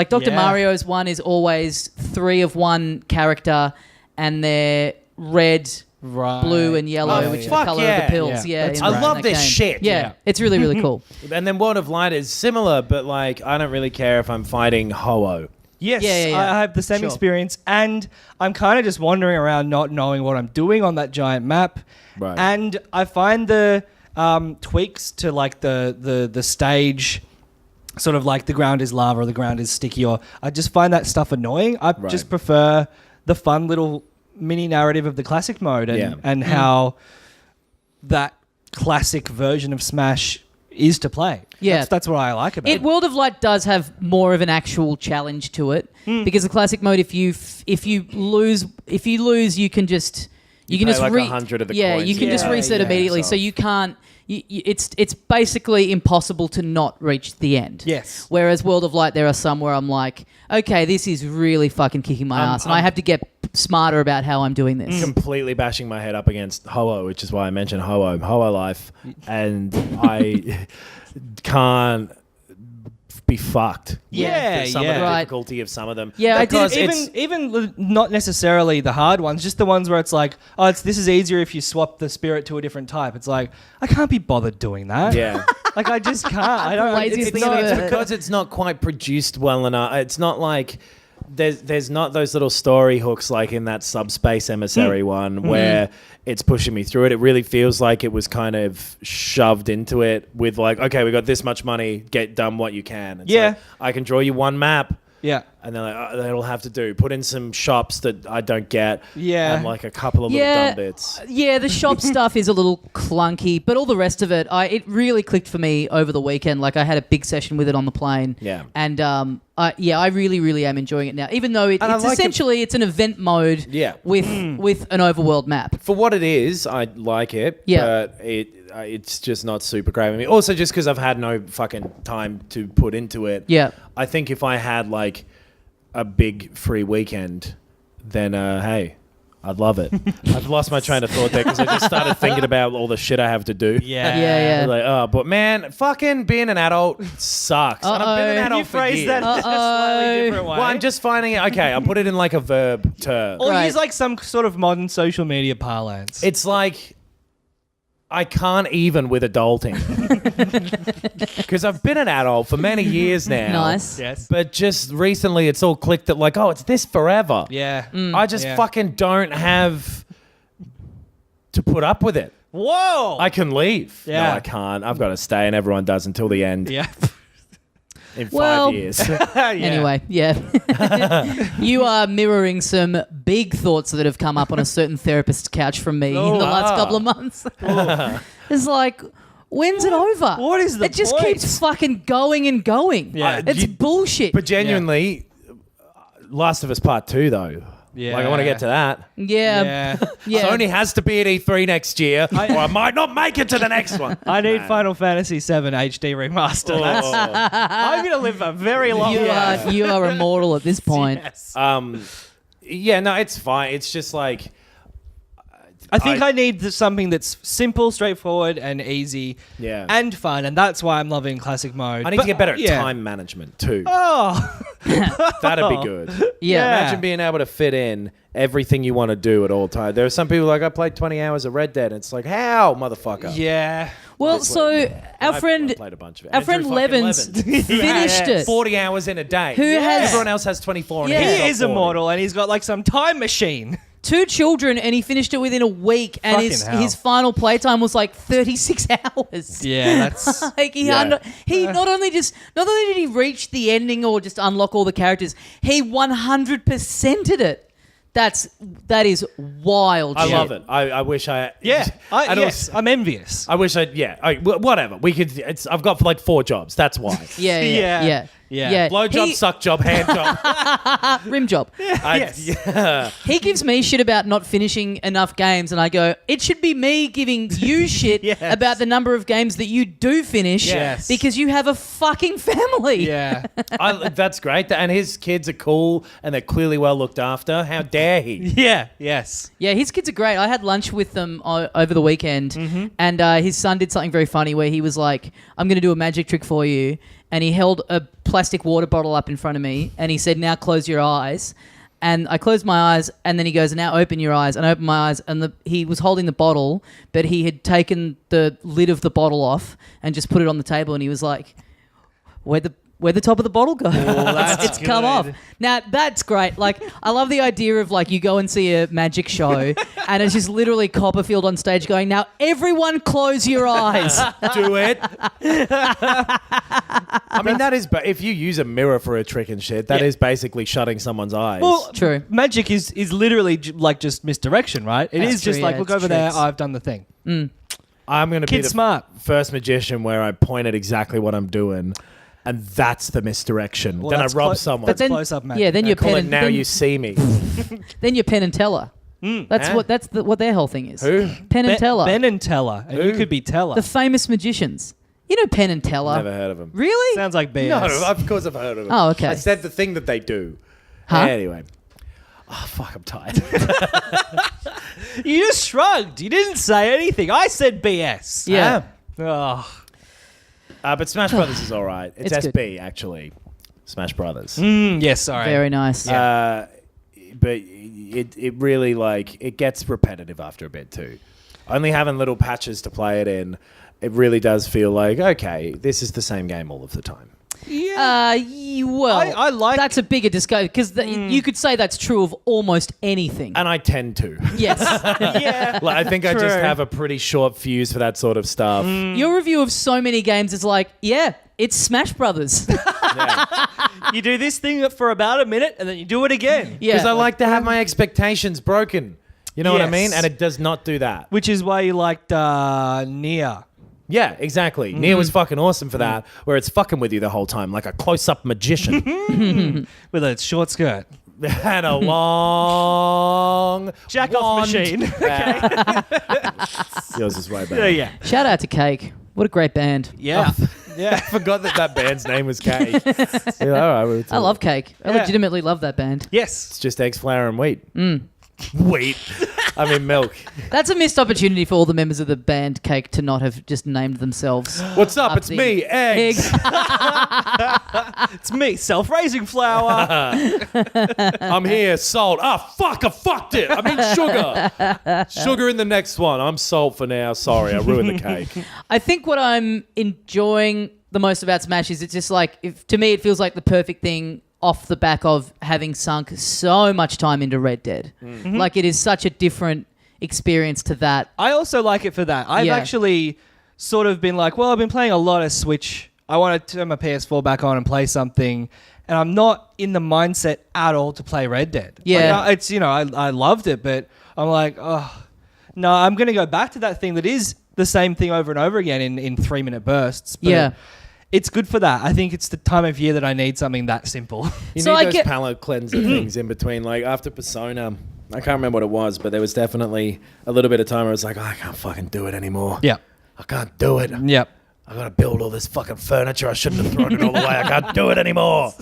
Speaker 1: Dr.
Speaker 2: Yeah.
Speaker 1: Mario's one is always 3 of one character, and they're red,
Speaker 2: Right.
Speaker 1: blue, and yellow,
Speaker 3: Oh,
Speaker 1: which is
Speaker 3: fuck
Speaker 1: the color
Speaker 3: yeah.
Speaker 1: of the pills.
Speaker 2: Yeah.
Speaker 1: Yeah,
Speaker 2: That's
Speaker 1: in
Speaker 3: I
Speaker 1: that-
Speaker 3: love
Speaker 1: that
Speaker 3: this
Speaker 1: game.
Speaker 3: shit.
Speaker 1: Yeah,
Speaker 2: Yeah.
Speaker 1: it's really really cool.
Speaker 3: And then World of Light is similar, but like I don't really care if I'm fighting Ho-Oh.
Speaker 2: Yes,
Speaker 1: Yeah.
Speaker 2: I have the same
Speaker 1: Sure.
Speaker 2: experience, and I'm kind of just wandering around not knowing what I'm doing on that giant map.
Speaker 3: Right.
Speaker 2: And I find the tweaks to like the stage, sort of like the ground is lava or the ground is sticky, or I just find that stuff annoying. I
Speaker 3: Right.
Speaker 2: just prefer the fun little mini narrative of the classic mode and,
Speaker 3: Yeah.
Speaker 2: and how that classic version of Smash is to play.
Speaker 1: Yeah.
Speaker 2: That's what I like about it.
Speaker 1: World of Light does have more of an actual challenge to it because the classic mode, if you lose, you can just
Speaker 3: You pay like 100 of the
Speaker 1: yeah,
Speaker 3: coins
Speaker 1: you can just
Speaker 2: Yeah,
Speaker 1: reset
Speaker 2: yeah.
Speaker 1: immediately. So you can't. It's basically impossible to not reach the end.
Speaker 2: Yes.
Speaker 1: Whereas World of Light, there are some where I'm like, okay, this is really fucking kicking my ass, and I have to get smarter about how I'm doing this.
Speaker 3: Completely bashing my head up against Ho-Oh, which is why I mentioned Ho-Oh life, and I can't be fucked.
Speaker 2: Yeah,
Speaker 3: with some
Speaker 2: yeah.
Speaker 3: of the
Speaker 1: Right.
Speaker 3: difficulty of some of them.
Speaker 1: Yeah, I did-
Speaker 3: because
Speaker 2: Even not necessarily the hard ones, just the ones where it's like, oh, this is easier if you swap the spirit to a different type. It's like, I can't be bothered doing that.
Speaker 3: yeah.
Speaker 2: Like I just can't. I don't.
Speaker 1: Laziest
Speaker 3: It's
Speaker 1: thing
Speaker 3: not,
Speaker 1: I've
Speaker 3: it's
Speaker 1: ever heard.
Speaker 3: because it's not quite produced well enough. It's not like there's not those little story hooks like in that Subspace Emissary one where it's pushing me through it. It really feels like it was kind of shoved into it with like, okay, we got this much money, get done what you can. It's
Speaker 2: Yeah.
Speaker 3: like, I can draw you one map.
Speaker 2: Yeah.
Speaker 3: And then like, that'll have to do. Put in some shops that I don't get.
Speaker 2: Yeah.
Speaker 3: And like a couple of little dumb bits.
Speaker 1: Yeah, the shop stuff is a little clunky, but all the rest of it, it really clicked for me over the weekend. Like I had a big session with it on the plane.
Speaker 3: Yeah.
Speaker 1: And I really, really am enjoying it now. Even though it's
Speaker 3: I like it.
Speaker 1: essentially it's an event mode.
Speaker 3: Yeah.
Speaker 1: With an overworld map.
Speaker 3: For what it is, I like it.
Speaker 1: Yeah.
Speaker 3: But it's just not super great with me. Also, just because I've had no fucking time to put into it.
Speaker 1: Yeah.
Speaker 3: I think if I had like a big free weekend, then hey, I'd love it. I've lost my train of thought there because I just started thinking about all the shit I have to do.
Speaker 1: Yeah.
Speaker 3: Like, oh, but man, fucking being an adult sucks. And I've been an
Speaker 1: Uh-oh.
Speaker 3: adult
Speaker 2: You
Speaker 3: for
Speaker 2: phrase
Speaker 3: years.
Speaker 2: that in a slightly different way.
Speaker 3: Well, I'm just finding it. Okay, I'll put it in like a verb term.
Speaker 2: or
Speaker 1: Right.
Speaker 2: use like some sort of modern social media parlance.
Speaker 3: It's like I can't even with adulting. Because I've been an adult for many years now.
Speaker 1: Nice.
Speaker 2: Yes.
Speaker 3: But just recently it's all clicked that like, oh, it's this forever.
Speaker 2: Yeah.
Speaker 3: I just fucking don't have to put up with it.
Speaker 2: Whoa.
Speaker 3: I can leave.
Speaker 2: Yeah.
Speaker 3: No, I can't. I've got to stay, and everyone does until the end
Speaker 2: Yeah.
Speaker 3: in 5
Speaker 1: Well-
Speaker 3: years.
Speaker 2: Yeah.
Speaker 1: Anyway, yeah. You are mirroring some big thoughts that have come up on a certain therapist's couch from me in the last couple of months. It's like, when's it over?
Speaker 2: What is the
Speaker 1: It just
Speaker 2: point?
Speaker 1: keeps fucking going and going.
Speaker 2: Yeah.
Speaker 1: It's bullshit.
Speaker 3: But genuinely, Last of Us Part 2, though.
Speaker 2: Yeah.
Speaker 3: Like, I want to get to that.
Speaker 1: yeah.
Speaker 2: Yeah.
Speaker 3: Sony has to be at E3 next year, or I might not make it to the next one.
Speaker 2: I need Final Fantasy VII HD remaster. I'm going to live a very long life.
Speaker 1: You are immortal at this point.
Speaker 2: Yes.
Speaker 3: Yeah, no, it's fine. It's just like...
Speaker 2: I think I need something that's simple, straightforward, and easy,
Speaker 3: Yeah.
Speaker 2: and fun, and that's why I'm loving classic mode.
Speaker 3: I need to get better at time management, too.
Speaker 2: Oh,
Speaker 3: That'd be good.
Speaker 1: Yeah.
Speaker 3: Imagine being able to fit in everything you want to do at all times. There are some people like, I played 20 hours of Red Dead, and it's like, how, motherfucker?
Speaker 2: yeah.
Speaker 1: Well, so our
Speaker 3: I
Speaker 1: friend
Speaker 3: played a bunch of it.
Speaker 1: our friend
Speaker 3: Andrew fucking
Speaker 1: Levins
Speaker 3: Levins.
Speaker 1: finished it.
Speaker 3: 40 hours in a day.
Speaker 1: Who has-
Speaker 3: Everyone else has 24 and
Speaker 1: Yeah.
Speaker 3: he's
Speaker 2: He
Speaker 3: got
Speaker 2: is
Speaker 3: 40.
Speaker 2: immortal, and he's got like some time machine.
Speaker 1: 2 children, and he finished it within a week, and
Speaker 2: Fucking hell.
Speaker 1: his final playtime was like 36 hours.
Speaker 2: Yeah, that's...
Speaker 1: Like he
Speaker 3: Yeah.
Speaker 1: not only did he reach the ending or just unlock all the characters, he 100%ed it. That is wild.
Speaker 3: I
Speaker 1: shit.
Speaker 3: love it. I wish I...
Speaker 2: Yeah,
Speaker 3: and
Speaker 2: yes, I'm envious.
Speaker 3: I wish I... Yeah. Whatever. We could... I've got like 4 jobs. That's why.
Speaker 1: Yeah.
Speaker 3: Blow job, suck job, hand job.
Speaker 1: Rim job.
Speaker 3: Yeah.
Speaker 1: He gives me shit about not finishing enough games, and I go, it should be me giving you shit
Speaker 2: Yes.
Speaker 1: about the number of games that you do finish
Speaker 2: Yes.
Speaker 1: because you have a fucking family.
Speaker 2: Yeah.
Speaker 3: That's great. And his kids are cool and they're clearly well looked after. How dare he?
Speaker 2: Yeah, yes.
Speaker 1: Yeah, his kids are great. I had lunch with them over the weekend, and his son did something very funny where he was like, I'm going to do a magic trick for you. And he held a plastic water bottle up in front of me, and he said, now close your eyes. And I closed my eyes, and then he goes, now open your eyes. And I opened my eyes, and he was holding the bottle, but he had taken the lid of the bottle off and just put it on the table, and he was like, where'd the top of the bottle go?
Speaker 2: that's
Speaker 1: it's come
Speaker 2: good.
Speaker 1: off. Now, that's great. Like, I love the idea of, like, you go and see a magic show, and it's just literally Copperfield on stage going, now everyone close your eyes.
Speaker 3: Do it. I mean, that is... But if you use a mirror for a trick and shit, that is basically shutting someone's eyes.
Speaker 2: Well,
Speaker 1: True.
Speaker 2: magic is literally like just misdirection, right? It
Speaker 1: That's
Speaker 2: is just
Speaker 1: true,
Speaker 2: like,
Speaker 1: yeah,
Speaker 2: look
Speaker 1: it's
Speaker 2: over there,
Speaker 1: tricks.
Speaker 2: I've done the thing.
Speaker 3: I'm going to be
Speaker 2: Kid
Speaker 3: the
Speaker 2: smart.
Speaker 3: first magician where I point at exactly what I'm doing, and that's the misdirection.
Speaker 2: Well,
Speaker 3: then I
Speaker 2: that's
Speaker 3: rob
Speaker 2: clo-
Speaker 3: someone.
Speaker 2: That's
Speaker 1: then,
Speaker 2: close-up magic.
Speaker 1: yeah, then
Speaker 3: I
Speaker 1: you're
Speaker 3: call it
Speaker 1: Penn
Speaker 3: now
Speaker 1: then,
Speaker 3: you see me.
Speaker 1: then you're Penn and Teller. That's
Speaker 3: Huh?
Speaker 1: what their whole thing is.
Speaker 3: Who?
Speaker 1: Penn and Teller,
Speaker 2: Ben and Teller. And you
Speaker 3: Who?
Speaker 2: could be Teller.
Speaker 1: the famous magicians. You know Penn and Teller.
Speaker 3: Never heard of him.
Speaker 1: Really?
Speaker 2: Sounds like BS.
Speaker 3: No, of course I've heard of him.
Speaker 1: Oh, okay.
Speaker 3: I said the thing that they do.
Speaker 1: Huh?
Speaker 3: Anyway. Oh, fuck, I'm tired.
Speaker 2: You just shrugged. You didn't say anything. I said BS.
Speaker 1: Yeah.
Speaker 2: Oh.
Speaker 3: But Smash Brothers is all right. It's
Speaker 1: It's
Speaker 3: SB, actually. Smash Brothers.
Speaker 2: Yes, sorry.
Speaker 1: Very nice.
Speaker 3: But it really, like, it gets repetitive after a bit, too. Only having little patches to play it in, it really does feel like, okay, this is the same game all of the time.
Speaker 2: Yeah.
Speaker 1: Well,
Speaker 2: I like-
Speaker 1: that's a bigger discussion because you could say that's true of almost anything.
Speaker 3: And I tend to.
Speaker 1: Yes.
Speaker 2: yeah.
Speaker 3: Like, I think I just
Speaker 2: True.
Speaker 3: have a pretty short fuse for that sort of stuff.
Speaker 1: Your review of so many games is like, yeah, it's Smash Brothers.
Speaker 2: You do this thing for about a minute and then you do it again.
Speaker 1: Yeah.
Speaker 3: Because I like to have my expectations broken. You know what I
Speaker 2: Yes.
Speaker 3: mean? And it does not do that.
Speaker 2: Which is why you liked Nier.
Speaker 3: Yeah, exactly. Nier was fucking awesome for that, where it's fucking with you the whole time, like a close-up magician.
Speaker 2: With a short skirt.
Speaker 3: And a long
Speaker 2: Jack-off
Speaker 3: wand.
Speaker 2: machine.
Speaker 3: Yours is way better.
Speaker 2: Yeah.
Speaker 1: Shout out to Cake. What a great band.
Speaker 2: Yeah.
Speaker 3: I
Speaker 2: Yeah.
Speaker 3: forgot that band's name was Cake. Yeah, all right,
Speaker 1: I love Cake. I
Speaker 2: Yeah.
Speaker 1: legitimately love that band.
Speaker 2: Yes.
Speaker 3: It's just eggs, flour, and wheat. Wheat. I mean milk.
Speaker 1: That's a missed opportunity for all the members of the band Cake to not have just named themselves.
Speaker 3: What's up? It's me, Eggs.
Speaker 2: It's me, self-raising flour.
Speaker 3: I'm here, salt. Ah, fuck, I fucked it. I mean sugar. Sugar in the next one. I'm salt for now. Sorry, I ruined the cake.
Speaker 1: I think what I'm enjoying the most about Smash is it's just like, to me, it feels like the perfect thing off the back of having sunk so much time into Red Dead. Like, it is such a different experience to that.
Speaker 2: I also like it for that. I've actually sort of been like, well, I've been playing a lot of Switch. I want to turn my PS4 back on and play something. And I'm not in the mindset at all to play Red Dead.
Speaker 1: Yeah.
Speaker 2: Like, it's, I loved it, but I'm like, oh, no, I'm going to go back to that thing that is the same thing over and over again in 3-minute bursts. But it's good for that. I think it's the time of year that I need something that simple.
Speaker 3: You need those palate cleanser things in between. Like after Persona, I can't remember what it was, but there was definitely a little bit of time where I was like, I can't fucking do it anymore.
Speaker 2: Yeah.
Speaker 3: I can't do it.
Speaker 2: Yep.
Speaker 3: I got to build all this fucking furniture. I shouldn't have thrown it all away. I can't do it anymore.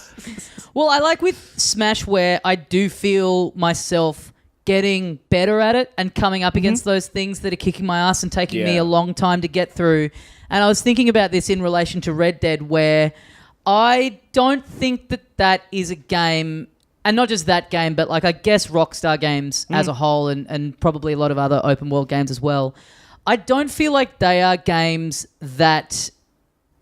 Speaker 1: Well, I like with Smash where I do feel myself getting better at it and coming up against those things that are kicking my ass and taking me a long time to get through. And I was thinking about this in relation to Red Dead, where I don't think that is a game, and not just that game, but like I guess Rockstar games as a whole and probably a lot of other open world games as well. I don't feel like they are games that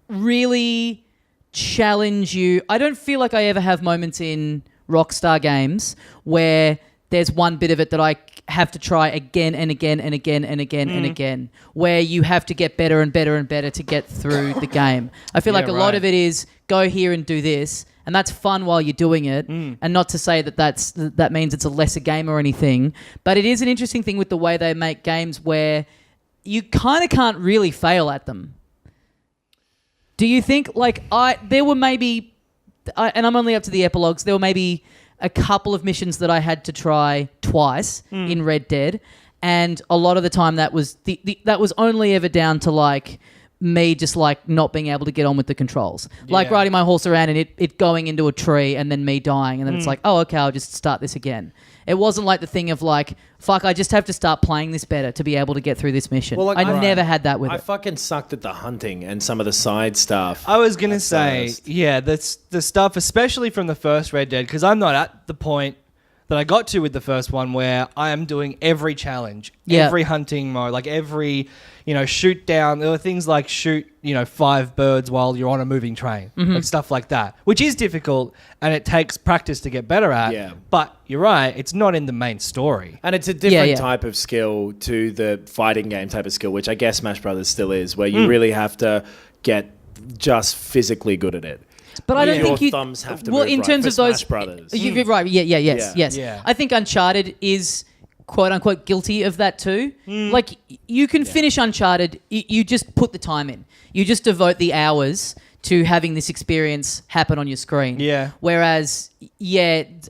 Speaker 1: really challenge you. I don't feel like I ever have moments in Rockstar games where there's one bit of it that I have to try again and again and again and again and again, where you have to get better and better and better to get through the game. I feel like a lot of it is go here and do this, and that's fun while you're doing it. And not to say that means it's a lesser game or anything, but it is an interesting thing with the way they make games where you kind of can't really fail at them. Do you think, like, there were maybe, and I'm only up to the epilogues, there were maybe a couple of missions that I had to try twice in Red Dead, and a lot of the time that was that was only ever down to like me just like not being able to get on with the controls, like riding my horse around and it going into a tree and then me dying, and then it's like, oh, okay, I'll just start this again. It wasn't like the thing of like, fuck, I just have to start playing this better to be able to get through this mission. Well, like, I never had that with it.
Speaker 3: I fucking sucked at the hunting and some of the side stuff.
Speaker 2: I was going to say, that's the stuff, especially from the first Red Dead, because I'm not at the point that I got to with the first one where I am doing every challenge, every hunting mode, like every, shoot down. There were things like shoot, 5 birds while you're on a moving train, like stuff like that, which is difficult and it takes practice to get better at. Yeah. But you're right, it's not in the main story.
Speaker 3: And it's a different type of skill to the fighting game type of skill, which I guess Smash Brothers still is, where you really have to get just physically good at it.
Speaker 1: But I don't think
Speaker 3: your thumbs have to move in terms of those
Speaker 1: Brothers. You're right. Yes. Yeah. I think Uncharted is quote unquote guilty of that too. Like you can finish Uncharted. You just put the time in. You just devote the hours to having this experience happen on your screen. Yeah. Whereas,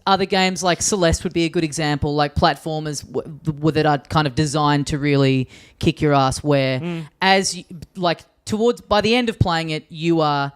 Speaker 1: other games like Celeste would be a good example, like platformers that are kind of designed to really kick your ass. Where by the end of playing it, you are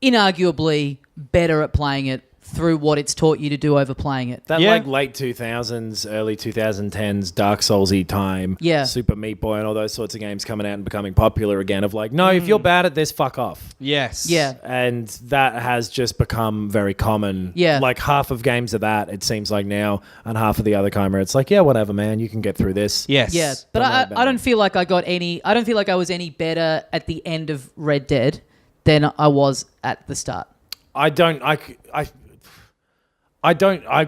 Speaker 1: inarguably better at playing it through what it's taught you to do over playing it.
Speaker 3: That like late 2000s, early 2010s Dark Souls-y time, Super Meat Boy and all those sorts of games coming out and becoming popular again of like, no, if you're bad at this, fuck off.
Speaker 2: Yes.
Speaker 1: Yeah.
Speaker 3: And that has just become very common. Yeah. Like half of games are that, it seems like now, and half of the other kind where it's like, yeah, whatever, man, you can get through this.
Speaker 2: Yes.
Speaker 1: Yeah. But I don't feel like I don't feel like I was any better at the end of Red Dead than I was at the start.
Speaker 3: I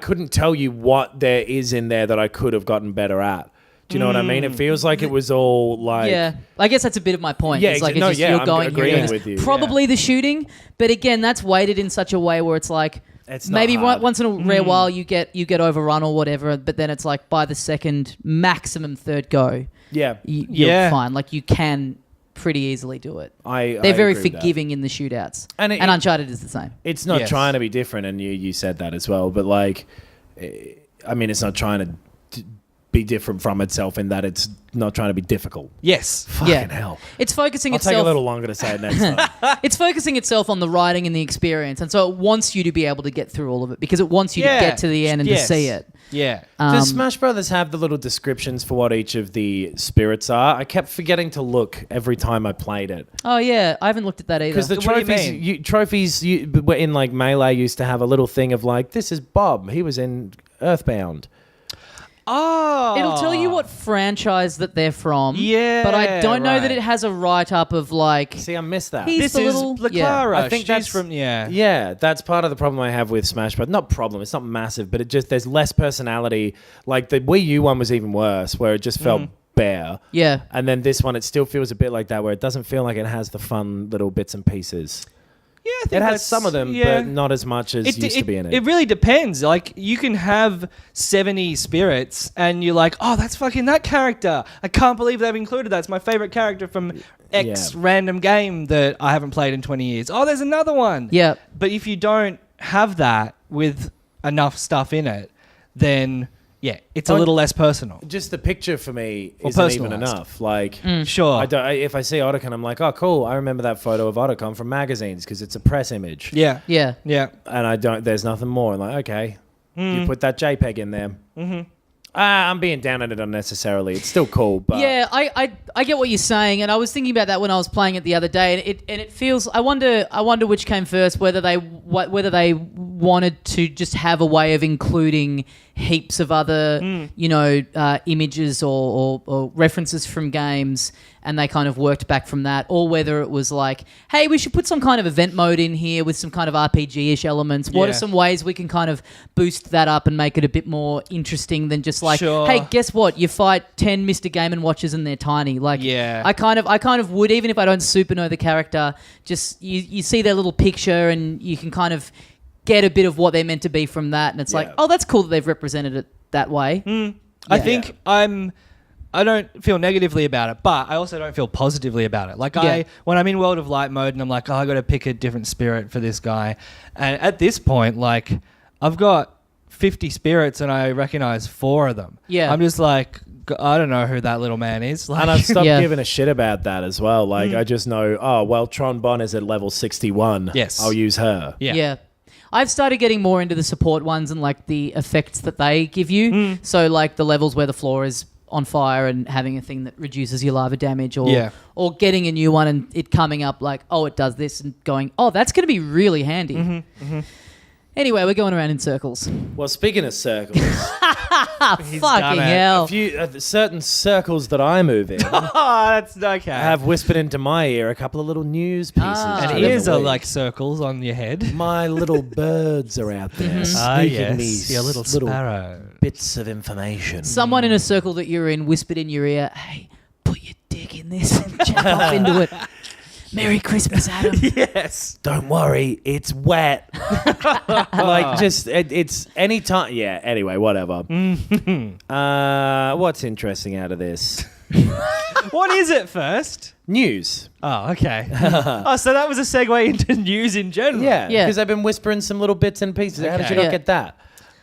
Speaker 3: couldn't tell you what there is in there that I could have gotten better at. Do you know what I mean? It feels like it was all like...
Speaker 1: Yeah, I guess that's a bit of my point.
Speaker 3: Yeah, I'm agreeing with you.
Speaker 1: Probably the shooting, but again, that's weighted in such a way where it's like...
Speaker 3: It's
Speaker 1: maybe
Speaker 3: hard.
Speaker 1: Once in a rare while you get overrun or whatever, but then it's like by the second, maximum third go, you're fine. Like you can... pretty easily do it. They're very forgiving in the shootouts, and Uncharted is the same.
Speaker 3: It's not trying to be different, and you said that as well. But like, I mean, it's not trying to be different from itself in that it's not trying to be difficult.
Speaker 2: Yes,
Speaker 3: fucking hell.
Speaker 1: It's focusing itself.
Speaker 3: I'll take a little longer to say it next time.
Speaker 1: It's focusing itself on the writing and the experience, and so it wants you to be able to get through all of it because it wants you to get to the end and to see it.
Speaker 2: Yeah.
Speaker 3: Does Smash Brothers have the little descriptions for what each of the spirits are? I kept forgetting to look every time I played it.
Speaker 1: Oh yeah, I haven't looked at that either.
Speaker 3: Because the
Speaker 2: What do you
Speaker 3: trophies in like Melee used to have a little thing of like, this is Bob. He was in Earthbound.
Speaker 2: Oh.
Speaker 1: It'll tell you what franchise that they're from.
Speaker 2: Yeah,
Speaker 1: But I don't know that
Speaker 2: right.
Speaker 1: it has a write-up of like...
Speaker 3: See, I missed that.
Speaker 1: He's
Speaker 2: This
Speaker 1: the
Speaker 2: is
Speaker 1: little...
Speaker 2: Clara.
Speaker 3: I think
Speaker 2: She's
Speaker 3: that's
Speaker 2: from
Speaker 3: Yeah, that's part of the problem I have with Smash Bros. Not problem, it's not massive, but it just there's less personality. Like the Wii U one was even worse, where it just felt bare.
Speaker 1: Yeah.
Speaker 3: And then this one, it still feels a bit like that, where it doesn't feel like it has the fun little bits and pieces.
Speaker 2: Yeah, I think
Speaker 3: It has
Speaker 2: that's-
Speaker 3: some of them,
Speaker 2: yeah.
Speaker 3: but not as much as used to be in it.
Speaker 2: It really depends. Like, you can have 70 spirits, and you're like, oh, that's fucking that character. I can't believe they've included that. It's my favorite character from X random game that I haven't played in 20 years. Oh, there's another one.
Speaker 1: Yeah.
Speaker 2: But if you don't have that with enough stuff in it, then, yeah, it's a little less personal.
Speaker 3: Just the picture for me
Speaker 2: Or
Speaker 3: isn't even
Speaker 2: personalised.
Speaker 3: enough. Like,
Speaker 2: Sure.
Speaker 3: if I see Otacon, I'm like, oh, cool. I remember that photo of Otacon from magazines because it's a press image.
Speaker 2: Yeah.
Speaker 1: Yeah.
Speaker 2: Yeah.
Speaker 3: And there's nothing more. I'm like, okay, you put that JPEG in there. Mm-hmm. I'm being down on it unnecessarily. It's still cool, but
Speaker 1: Yeah, I get what you're saying, and I was thinking about that when I was playing it the other day, and it feels. I wonder which came first, whether they wanted to just have a way of including heaps of other images or references from games, and they kind of worked back from that, or whether it was like, hey, we should put some kind of event mode in here with some kind of RPG-ish elements. What are some ways we can kind of boost that up and make it a bit more interesting than just like, hey, guess what? You fight 10 Mr. Game & Watches and they're tiny. Like, I kind of would, even if I don't super know the character, just you see their little picture and you can kind of get a bit of what they're meant to be from that, and it's like, oh, that's cool that they've represented it that way.
Speaker 2: I think I don't feel negatively about it, but I also don't feel positively about it. Like when I'm in World of Light mode and I'm like, oh, I got to pick a different spirit for this guy. And at this point, like, I've got 50 spirits and I recognize 4 of them. Yeah. I'm just like, I don't know who that little man is. Like,
Speaker 3: and I've stopped giving a shit about that as well. Like, I just know, oh, well, Tron Bon is at level 61.
Speaker 2: Yes.
Speaker 3: I'll use her.
Speaker 1: Yeah. I've started getting more into the support ones and like the effects that they give you. So like the levels where the floor is on fire and having a thing that reduces your lava damage, or getting a new one and it coming up like, oh, it does this, and going, oh, that's going to be really handy. Anyway, we're going around in circles.
Speaker 3: Well, speaking of circles,
Speaker 1: Fucking hell.
Speaker 3: a few certain circles that I move in
Speaker 2: oh, that's okay.
Speaker 3: have whispered into my ear a couple of little news pieces.
Speaker 1: Ah.
Speaker 2: And
Speaker 3: during the
Speaker 2: ears are
Speaker 3: week.
Speaker 2: like circles on your head.
Speaker 3: My little birds are out there
Speaker 2: Ah,
Speaker 3: sneaking me
Speaker 2: yes. Your little sparrow.
Speaker 3: bits of information.
Speaker 1: Someone in a circle that you're in whispered in your ear, hey, put your dick in this and jack off into it. Merry Christmas, Adam.
Speaker 2: Yes.
Speaker 3: Don't worry, it's wet. Like, just, it's any time. Yeah, anyway, whatever. What's interesting out of this?
Speaker 2: What is it first?
Speaker 3: News.
Speaker 2: Oh, okay. Oh, so that was a segue into news in general.
Speaker 3: Yeah,
Speaker 1: Yeah.
Speaker 3: because I've been whispering some little bits and pieces. How did you
Speaker 2: Okay.
Speaker 3: not get that?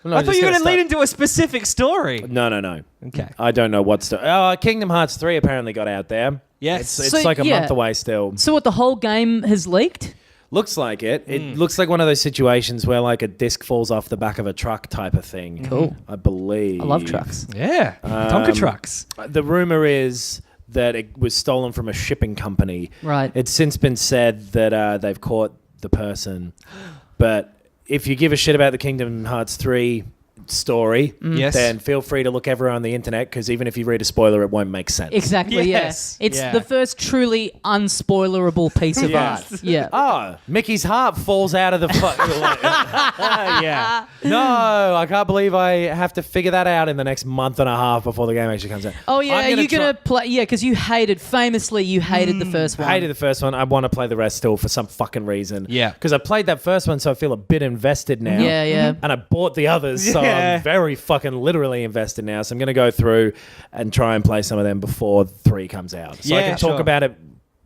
Speaker 3: No,
Speaker 2: I thought you were going to lead into a specific story.
Speaker 3: No.
Speaker 2: Okay.
Speaker 3: I don't know what's... Kingdom Hearts 3 apparently got out there.
Speaker 2: Yes.
Speaker 3: It's
Speaker 1: So,
Speaker 3: like a
Speaker 1: yeah.
Speaker 3: month away still.
Speaker 1: So what, the whole game has leaked?
Speaker 3: Looks like it. It looks like one of those situations where like a disc falls off the back of a truck type of thing.
Speaker 1: Cool.
Speaker 3: I believe.
Speaker 1: I love trucks.
Speaker 2: Yeah. Tonka trucks.
Speaker 3: The rumor is that it was stolen from a shipping company.
Speaker 1: Right.
Speaker 3: It's since been said that they've caught the person. But if you give a shit about the Kingdom Hearts 3 story,
Speaker 2: Yes.
Speaker 3: then feel free to look everywhere on the internet, because even if you read a spoiler, it won't make sense.
Speaker 1: Exactly,
Speaker 2: Yes.
Speaker 1: yeah. It's
Speaker 2: Yeah.
Speaker 1: the first truly unspoilerable piece of art. Yeah.
Speaker 3: Oh, Mickey's heart falls out of the
Speaker 2: Yeah.
Speaker 3: No, I can't believe I have to figure that out in the next month and a half before the game actually comes out.
Speaker 1: Oh, yeah,
Speaker 3: I'm
Speaker 1: you're going to
Speaker 3: try-
Speaker 1: play... Yeah, because you hated the first one.
Speaker 3: I hated the first one. I want to play the rest still for some fucking reason.
Speaker 2: Yeah.
Speaker 3: Because I played that first one, so I feel a bit invested now.
Speaker 1: Yeah, yeah.
Speaker 3: And I bought the others, so
Speaker 2: Yeah.
Speaker 3: I'm very fucking literally invested now. So I'm going to go through and try and play some of them before 3 comes out. So I
Speaker 2: Yeah,
Speaker 3: can talk
Speaker 2: sure.
Speaker 3: about it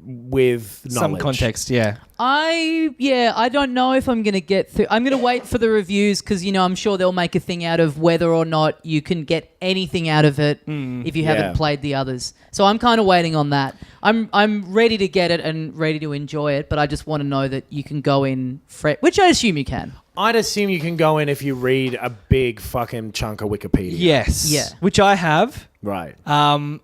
Speaker 3: with knowledge.
Speaker 2: Some context, yeah.
Speaker 1: I don't know if I'm going to get through. I'm going to wait for the reviews because, I'm sure they'll make a thing out of whether or not you can get anything out of it if you haven't played the others. So I'm kind of waiting on that. I'm ready to get it and ready to enjoy it, but I just want to know that you can go in which I assume you can.
Speaker 3: I'd assume you can go in if you read a big fucking chunk of Wikipedia.
Speaker 2: Yes.
Speaker 1: Yeah.
Speaker 2: Which I have.
Speaker 3: Right.
Speaker 2: I'm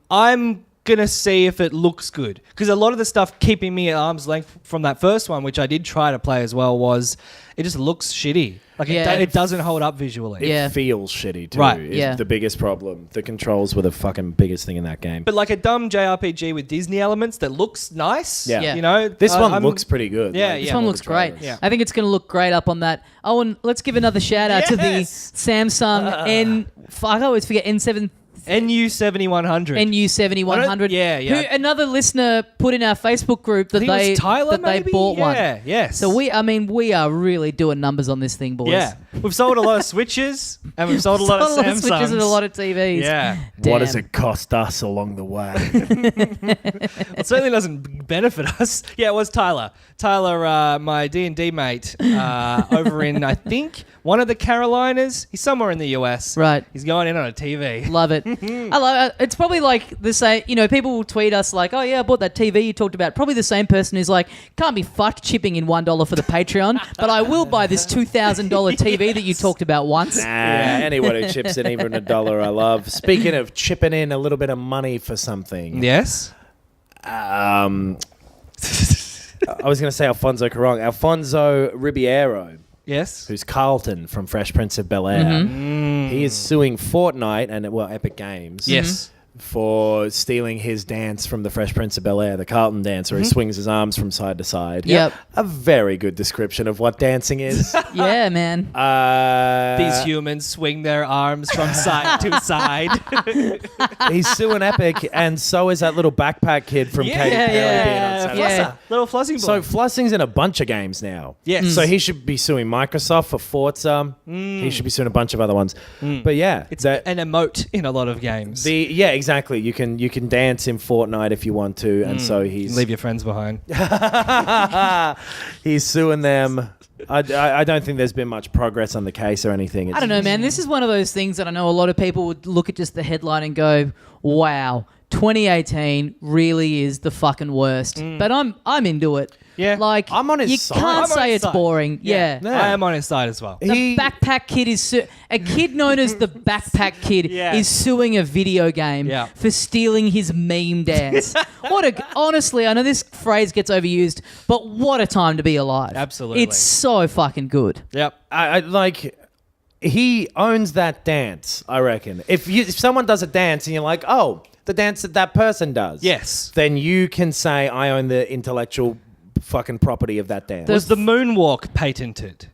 Speaker 2: going to see if it looks good. Because a lot of the stuff keeping me at arm's length from that first one, which I did try to play as well, was it just looks shitty. Like it doesn't hold up visually.
Speaker 3: It feels shitty too.
Speaker 2: Right.
Speaker 3: Is the biggest problem. The controls were the fucking biggest thing in that game.
Speaker 2: But like a dumb JRPG with Disney elements that looks nice.
Speaker 3: Yeah. This one looks pretty good.
Speaker 2: Yeah,
Speaker 1: This one looks great.
Speaker 2: Yeah.
Speaker 1: I think it's going to look great up on that. Oh, and let's give another shout out to the Samsung I always forget NU7100. NU7100.
Speaker 2: Yeah.
Speaker 1: Who another listener put in our Facebook group that they bought one.
Speaker 2: Yes.
Speaker 1: So we are really doing numbers on this thing, boys.
Speaker 2: Yeah. We've sold a lot of Switches and we've sold a lot of Samsungs.
Speaker 1: Switches and a lot of TVs.
Speaker 2: Yeah.
Speaker 1: Damn.
Speaker 3: What does it cost us along the way?
Speaker 2: It certainly doesn't benefit us. Yeah, it was Tyler. Tyler, my D&D mate, over in, I think, one of the Carolinas. He's somewhere in the US.
Speaker 1: Right.
Speaker 2: He's going in on a TV.
Speaker 1: Love it. I love it. It's probably like the same, people will tweet us like, oh yeah, I bought that TV you talked about. Probably the same person who's like, can't be fucked chipping in $1 for the Patreon, but I will buy this $2,000 TV that you talked about once.
Speaker 3: Anyone who chips in even $1 I love. Speaking of chipping in a little bit of money for something.
Speaker 2: Yes.
Speaker 3: I was going to say Alfonso Cuarón. Alfonso Ribeiro.
Speaker 2: Yes.
Speaker 3: Who's Carlton from Fresh Prince of Bel-Air. He is suing Fortnite and, Epic Games.
Speaker 2: Yes.
Speaker 3: For stealing his dance from the Fresh Prince of Bel-Air, the Carlton dance, where he swings his arms from side to side.
Speaker 1: Yep.
Speaker 3: A very good description of what dancing is.
Speaker 1: Yeah, man.
Speaker 2: These humans swing their arms from side to side.
Speaker 3: He's suing Epic, and so is that little backpack kid from Katy Perry being on Saturday.
Speaker 1: Yeah.
Speaker 2: Little flossing boy.
Speaker 3: So flossing's in a bunch of games now.
Speaker 2: Yes.
Speaker 3: So he should be suing Microsoft for Forza. He should be suing a bunch of other ones. But yeah,
Speaker 2: it's an emote in a lot of games.
Speaker 3: Exactly. You can dance in Fortnite if you want to, and so he's
Speaker 2: leave your friends behind.
Speaker 3: He's suing them. I don't think there's been much progress on the case or anything.
Speaker 1: I don't know, man. This is one of those things that I know a lot of people would look at just the headline and go, "Wow, 2018 really is the fucking worst." But I'm into it.
Speaker 2: Yeah.
Speaker 1: Like,
Speaker 3: I'm on his
Speaker 1: you
Speaker 3: side.
Speaker 1: can't
Speaker 2: I'm on
Speaker 1: say
Speaker 2: his
Speaker 1: it's
Speaker 2: side.
Speaker 1: boring. Yeah.
Speaker 2: I am on his side as well.
Speaker 1: The Backpack Kid is a kid known as the Backpack Kid is suing a video game for stealing his meme dance. Honestly, I know this phrase gets overused, but what a time to be alive.
Speaker 2: Absolutely.
Speaker 1: It's so fucking good.
Speaker 2: Yep.
Speaker 3: I like. He owns that dance, I reckon. If someone does a dance and you're like, oh, the dance that person does.
Speaker 2: Yes.
Speaker 3: Then you can say, I own the intellectual fucking property of that dance.
Speaker 2: Was the moonwalk patented?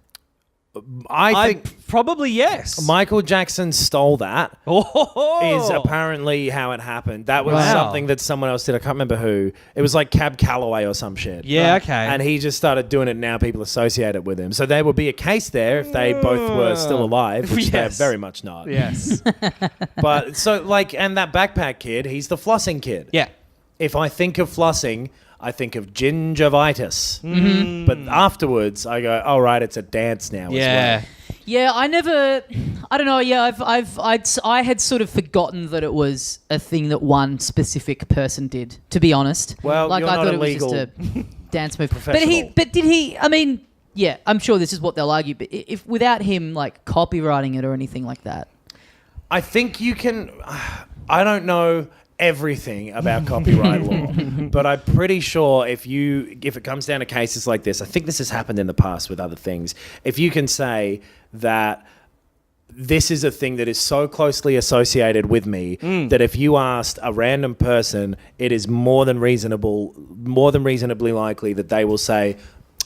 Speaker 3: I think
Speaker 2: probably yes.
Speaker 3: Michael Jackson stole that.
Speaker 2: Oh,
Speaker 3: Is apparently how it happened. That was
Speaker 2: Wow.
Speaker 3: something that someone else did. I can't remember who. It was like Cab Calloway or some shit.
Speaker 2: Yeah, okay.
Speaker 3: And he just started doing it. Now people associate it with him. So there would be a case there if they both were still alive, which they're
Speaker 2: Yes.
Speaker 3: very much not.
Speaker 2: yes.
Speaker 3: But so and that backpack kid, he's the flossing kid.
Speaker 2: Yeah.
Speaker 3: If I think of flossing, I think of gingivitis. But afterwards, I go, oh, right, it's a dance now as well.
Speaker 1: Yeah, I don't know. Yeah, I had sort of forgotten that it was a thing that one specific person did, to be honest.
Speaker 3: Well,
Speaker 1: like
Speaker 3: you're
Speaker 1: I
Speaker 3: not
Speaker 1: thought
Speaker 3: a
Speaker 1: it was just
Speaker 3: legal
Speaker 1: a dance move.
Speaker 3: professional.
Speaker 1: But did he, I mean, yeah, I'm sure this is what they'll argue, but if without him like copywriting it or anything like that.
Speaker 3: I think you can. I don't know everything about copyright law, but I'm pretty sure if it comes down to cases like this, I think this has happened in the past with other things. If you can say that this is a thing that is so closely associated with me that if you asked a random person, it is more than reasonably likely that they will say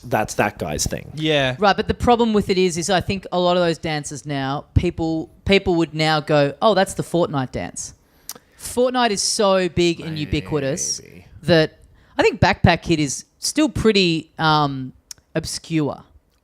Speaker 3: that's that guy's thing.
Speaker 2: Yeah.
Speaker 1: Right, but the problem with it is I think a lot of those dances now, people would now go, oh, that's the Fortnite dance. Fortnite is so big and ubiquitous that I think Backpack Kid is still pretty obscure.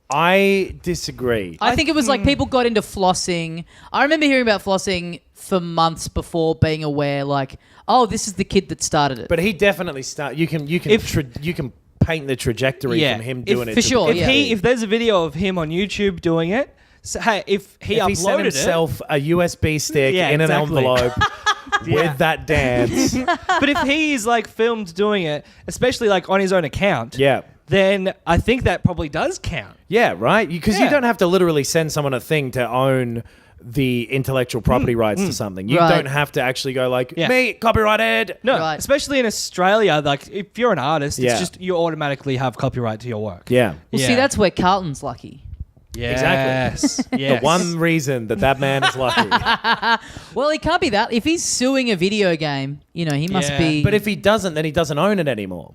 Speaker 3: I disagree.
Speaker 1: I think it was like people got into flossing. I remember hearing about flossing for months before being aware, like, oh, this is the kid that started it.
Speaker 3: But he definitely started. You can paint the trajectory from him doing it.
Speaker 1: For sure,
Speaker 2: If there's a video of him on YouTube doing it, so, hey, if he
Speaker 3: sent
Speaker 2: uploaded
Speaker 3: himself a USB stick in an
Speaker 2: exactly.
Speaker 3: envelope with that dance,
Speaker 2: but if he's like filmed doing it, especially like on his own account, then I think that probably does count.
Speaker 3: Yeah, right? Because you don't have to literally send someone a thing to own the intellectual property rights to something. You don't have to actually go like, me, copyrighted.
Speaker 2: No,
Speaker 1: Right.
Speaker 2: especially in Australia, like if you're an artist, it's just you automatically have copyright to your work.
Speaker 3: Yeah.
Speaker 1: Well, see, that's where Carlton's lucky.
Speaker 2: Yes.
Speaker 3: Exactly.
Speaker 2: Yes.
Speaker 3: The one reason that man is lucky.
Speaker 1: Well, he can't be that. If he's suing a video game, he must be...
Speaker 3: But if he doesn't, then he doesn't own it anymore.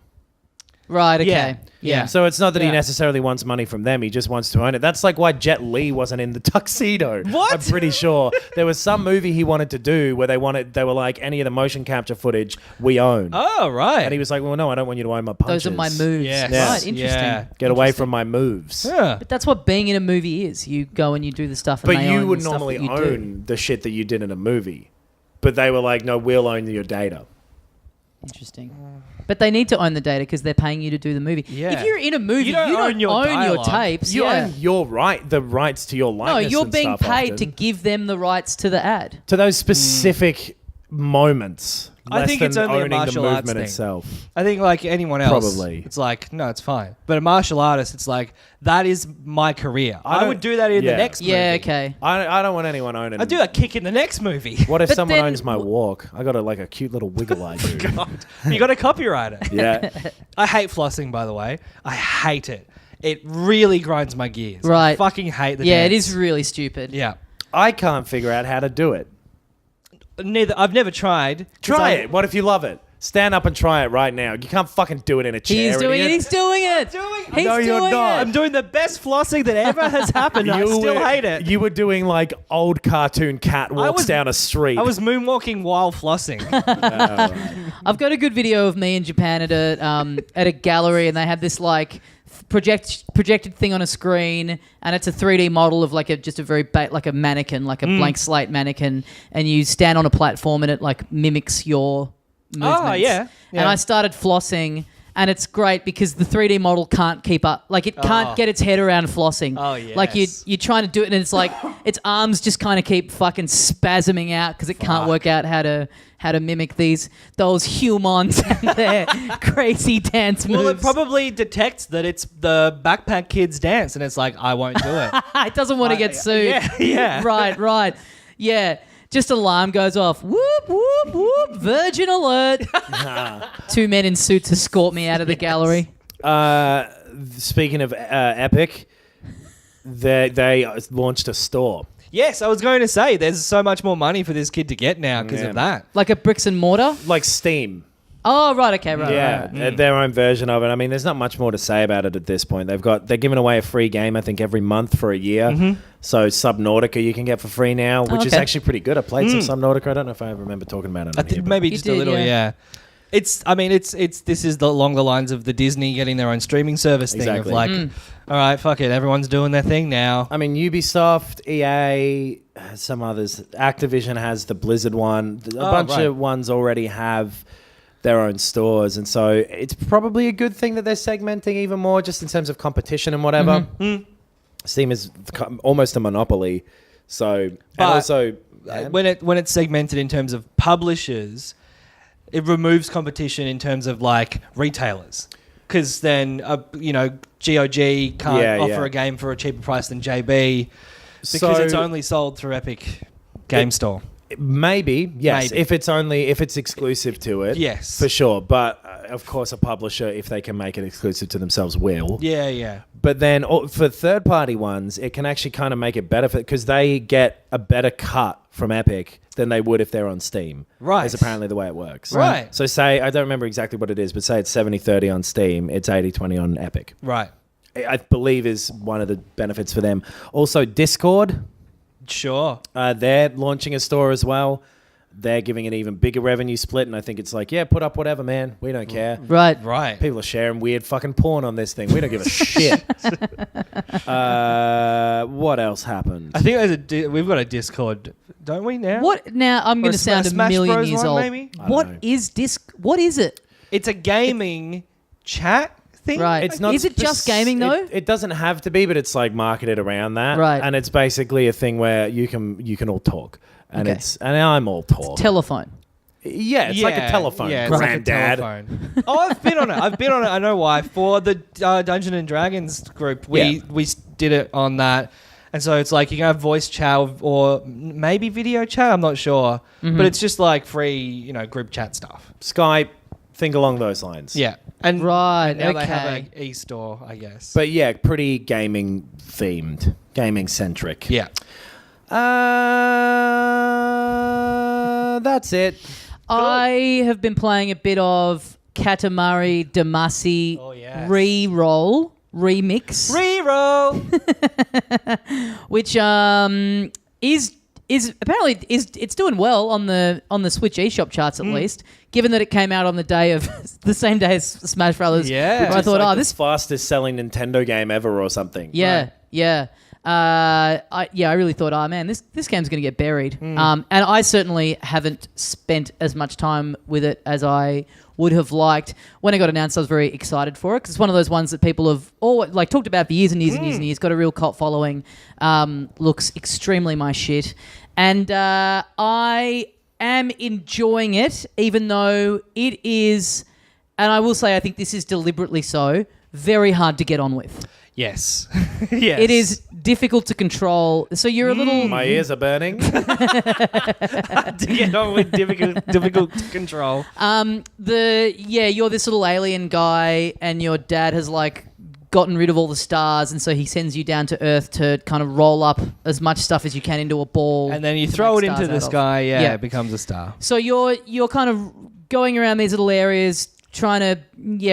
Speaker 1: Right, okay.
Speaker 2: Yeah.
Speaker 3: So it's not that he necessarily wants money from them. He just wants to own it. That's like why Jet Li wasn't in the tuxedo.
Speaker 2: What?
Speaker 3: I'm pretty sure. There was some movie he wanted to do where they were like, any of the motion capture footage we own.
Speaker 2: Oh, right.
Speaker 3: And he was like, well, no, I don't want you to own my punches.
Speaker 1: Those are my moves.
Speaker 2: Yes.
Speaker 1: Right, interesting.
Speaker 2: Yeah.
Speaker 3: Get away from my moves.
Speaker 2: Yeah.
Speaker 1: But that's what being in a movie is. You go and you do the stuff and
Speaker 3: But
Speaker 1: they
Speaker 3: you
Speaker 1: own
Speaker 3: would
Speaker 1: the stuff
Speaker 3: normally
Speaker 1: that you
Speaker 3: own the shit that you did in a movie. But they were like, no, we'll own your data.
Speaker 1: Interesting. But they need to own the data because they're paying you to do the movie.
Speaker 2: Yeah.
Speaker 1: If you're in a movie,
Speaker 2: You don't own your dialogue.
Speaker 1: tapes.
Speaker 3: You own the rights to your
Speaker 1: No,
Speaker 3: likeness.
Speaker 1: you're
Speaker 3: and
Speaker 1: being
Speaker 3: stuff
Speaker 1: paid
Speaker 3: often.
Speaker 1: to give them the rights to the ad.
Speaker 3: to those specific moments.
Speaker 2: I think it's only a
Speaker 3: owning the
Speaker 2: martial arts
Speaker 3: movement
Speaker 2: thing.
Speaker 3: itself.
Speaker 2: I think like anyone else,
Speaker 3: Probably.
Speaker 2: it's like, no, it's fine. But a martial artist, it's like, that is my career. I would do that in the next movie.
Speaker 1: Yeah, okay.
Speaker 3: I don't want anyone owning.
Speaker 2: I'd do a kick in the next movie.
Speaker 3: What if
Speaker 1: But
Speaker 3: someone
Speaker 1: then-
Speaker 3: owns my walk? I got a cute little wiggle I do.
Speaker 2: God. You got to copyright it.
Speaker 3: Yeah.
Speaker 2: I hate flossing, by the way. I hate it. It really grinds my gears.
Speaker 1: Right.
Speaker 2: I fucking hate the
Speaker 1: Yeah,
Speaker 2: dance.
Speaker 1: it is really stupid.
Speaker 2: Yeah.
Speaker 3: I can't figure out how to do it.
Speaker 2: I've never tried. 'Cause
Speaker 3: Try it. What if you love it? Stand up and try it right now. You can't fucking do it in a chair.
Speaker 1: He's doing it.
Speaker 3: idiot.
Speaker 1: He's doing it. He's
Speaker 3: No, you're
Speaker 1: doing
Speaker 3: not.
Speaker 1: it.
Speaker 2: I'm doing the best flossing that ever has happened. I still hate it.
Speaker 3: You were doing like old cartoon cat walks down a street.
Speaker 2: I was moonwalking while flossing.
Speaker 1: I've got a good video of me in Japan at a gallery, and they had this like projected thing on a screen, and it's a 3D model of like just a very like a mannequin, like a blank slate mannequin, and you stand on a platform and it like mimics your movements.
Speaker 2: Oh, yeah.
Speaker 1: And I started flossing. And it's great because the 3D model can't keep up. Like, it can't get its head around flossing.
Speaker 2: Oh, yes.
Speaker 1: Like, you're trying to do it, and it's like its arms just kind of keep fucking spasming out because it can't work out how to mimic those humans and their crazy dance moves.
Speaker 2: Well, it probably detects that it's the backpack kids dance, and it's like, I won't do it.
Speaker 1: It doesn't want to get sued.
Speaker 2: Yeah.
Speaker 1: Right. Yeah. Just alarm goes off. Whoop, whoop, whoop. Virgin alert. 2 men in suits escort me out of the gallery.
Speaker 3: Speaking of Epic, they launched a store.
Speaker 2: Yes, I was going to say, there's so much more money for this kid to get now because of that.
Speaker 1: Like a bricks and mortar?
Speaker 3: Like Steam.
Speaker 1: Oh, right. Okay, right.
Speaker 3: Yeah,
Speaker 1: Right.
Speaker 3: their own version of it. I mean, there's not much more to say about it at this point. They're giving away a free game, I think, every month for a year. So Subnautica you can get for free now, which is
Speaker 1: okay.
Speaker 3: actually pretty good. I played some Subnautica. I don't know if I remember talking about it.
Speaker 2: I
Speaker 3: On here,
Speaker 2: think
Speaker 3: but-
Speaker 2: maybe
Speaker 1: You
Speaker 2: just
Speaker 1: did,
Speaker 2: a little,
Speaker 1: yeah.
Speaker 2: This is along the lines of the Disney getting their own streaming service thing
Speaker 3: Exactly.
Speaker 2: of like, all right, fuck it, everyone's doing their thing now.
Speaker 3: I mean, Ubisoft, EA, some others. Activision has the Blizzard one. A bunch of ones already have their own stores, and so it's probably a good thing that they're segmenting even more, just in terms of competition and whatever. Steam is almost a monopoly, so
Speaker 2: But
Speaker 3: and also
Speaker 2: when it's segmented in terms of publishers, it removes competition in terms of like retailers. Because then, GOG can't offer a game for a cheaper price than JB because it's only sold through Epic Game Store.
Speaker 3: Maybe, yes.
Speaker 2: Maybe.
Speaker 3: If it's exclusive to it,
Speaker 2: Yes.
Speaker 3: for sure. But of course, a publisher, if they can make it exclusive to themselves, will.
Speaker 2: Yeah.
Speaker 3: But then for third-party ones, it can actually kind of make it better because they get a better cut from Epic than they would if they're on Steam.
Speaker 2: Right.
Speaker 3: Is apparently the way it works.
Speaker 2: Right.
Speaker 3: So say, I don't remember exactly what it is, but say it's 70-30 on Steam, it's 80-20 on Epic.
Speaker 2: Right.
Speaker 3: I believe is one of the benefits for them. Also, Discord,
Speaker 2: Sure.
Speaker 3: they're launching a store as well. they're giving an even bigger revenue split, and I think it's like, yeah, put up whatever, man. We don't care.
Speaker 2: Right.
Speaker 3: People are sharing weird fucking porn on this thing. We don't give a shit. What else happened?
Speaker 2: I think we've got a Discord, don't we now?
Speaker 1: What now? I'm going to sound a
Speaker 2: Smash
Speaker 1: million
Speaker 2: Bros
Speaker 1: years
Speaker 2: one,
Speaker 1: old.
Speaker 2: maybe?
Speaker 1: What is What is it?
Speaker 2: It's a gaming chat thing.
Speaker 1: Right.
Speaker 3: It's not
Speaker 1: Is it just gaming though?
Speaker 3: It doesn't have to be, but it's like marketed around that.
Speaker 1: Right.
Speaker 3: And it's basically a thing where you can all talk. And
Speaker 1: Okay.
Speaker 3: and I'm all talk.
Speaker 1: Telephone.
Speaker 3: Yeah, it's like a telephone.
Speaker 2: Yeah, it's like a
Speaker 3: Granddad.
Speaker 2: telephone. Oh, I've been on it. I know why. For the Dungeons and Dragons group, we did it on that. And so it's like you can have voice chat or maybe video chat. I'm not sure. But it's just like free, group chat stuff.
Speaker 3: Skype, think along those lines.
Speaker 2: Yeah. And
Speaker 1: Right,
Speaker 2: now they have
Speaker 1: okay.
Speaker 2: an e-store, I guess.
Speaker 3: But yeah, pretty gaming themed, gaming centric.
Speaker 2: yeah.
Speaker 3: That's it.
Speaker 1: I have been playing a bit of Katamari Damacy Reroll remix,
Speaker 2: Reroll.
Speaker 1: which is apparently it's doing well on the Switch eShop charts at least, given that it came out on the day of the same day as Smash Brothers.
Speaker 2: Yeah.
Speaker 1: where I
Speaker 3: It's
Speaker 1: thought,
Speaker 3: like the
Speaker 1: this
Speaker 3: fastest selling Nintendo game ever or something.
Speaker 1: yeah. I really thought, man, this game's going to get buried. And I certainly haven't spent as much time with it as I would have liked. When it got announced, I was very excited for it because it's one of those ones that people have talked about for years and years and years and years. Got a real cult following. Looks extremely my shit, and I am enjoying it, even though it is. And I will say, I think this is deliberately so. Very hard to get on with.
Speaker 2: Yes. Yes.
Speaker 1: It is difficult to contror. So you're a little.
Speaker 3: My ears are burning.
Speaker 2: to get on with difficult to control.
Speaker 1: You're this little alien guy, and your dad has gotten rid of all the stars, and so he sends you down to Earth to kind of roll up as much stuff as you can into a ball,
Speaker 2: And then you
Speaker 1: to
Speaker 2: throw
Speaker 1: make
Speaker 2: it into
Speaker 1: stars
Speaker 2: the
Speaker 1: out of.
Speaker 2: sky.
Speaker 1: Yeah.
Speaker 2: It becomes a star.
Speaker 1: So you're kind of going around these little areas, trying to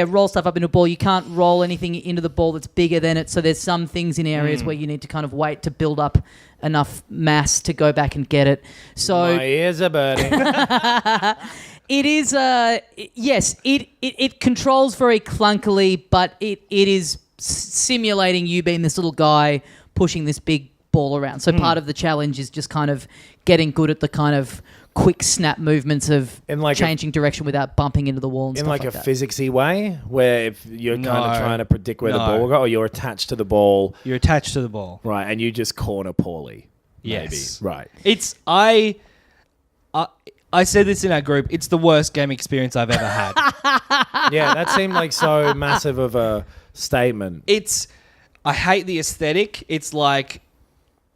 Speaker 1: roll stuff up into a ball. You can't roll anything into the ball that's bigger than it. So there's some things in areas where you need to kind of wait to build up enough mass to go back and get it. So
Speaker 3: My ears are burning.
Speaker 1: it is it controls very clunkily, but it is simulating you being this little guy pushing this big ball around. So part of the challenge is just kind of getting good at the kind of quick snap movements of changing direction without bumping into the wall and
Speaker 3: In
Speaker 1: stuff
Speaker 3: like a
Speaker 1: that.
Speaker 3: physicsy way, where if you're kind of
Speaker 2: No.
Speaker 3: trying to predict where the
Speaker 2: No.
Speaker 3: ball will go, or you're attached to the ball,
Speaker 2: You're attached to the ball.
Speaker 3: right, and you just corner poorly.
Speaker 2: Yes.
Speaker 3: Maybe. Right.
Speaker 2: It's I said this in our group. It's the worst game experience I've ever had.
Speaker 3: Yeah, that seemed like so massive of a statement.
Speaker 2: I hate the aesthetic. It's like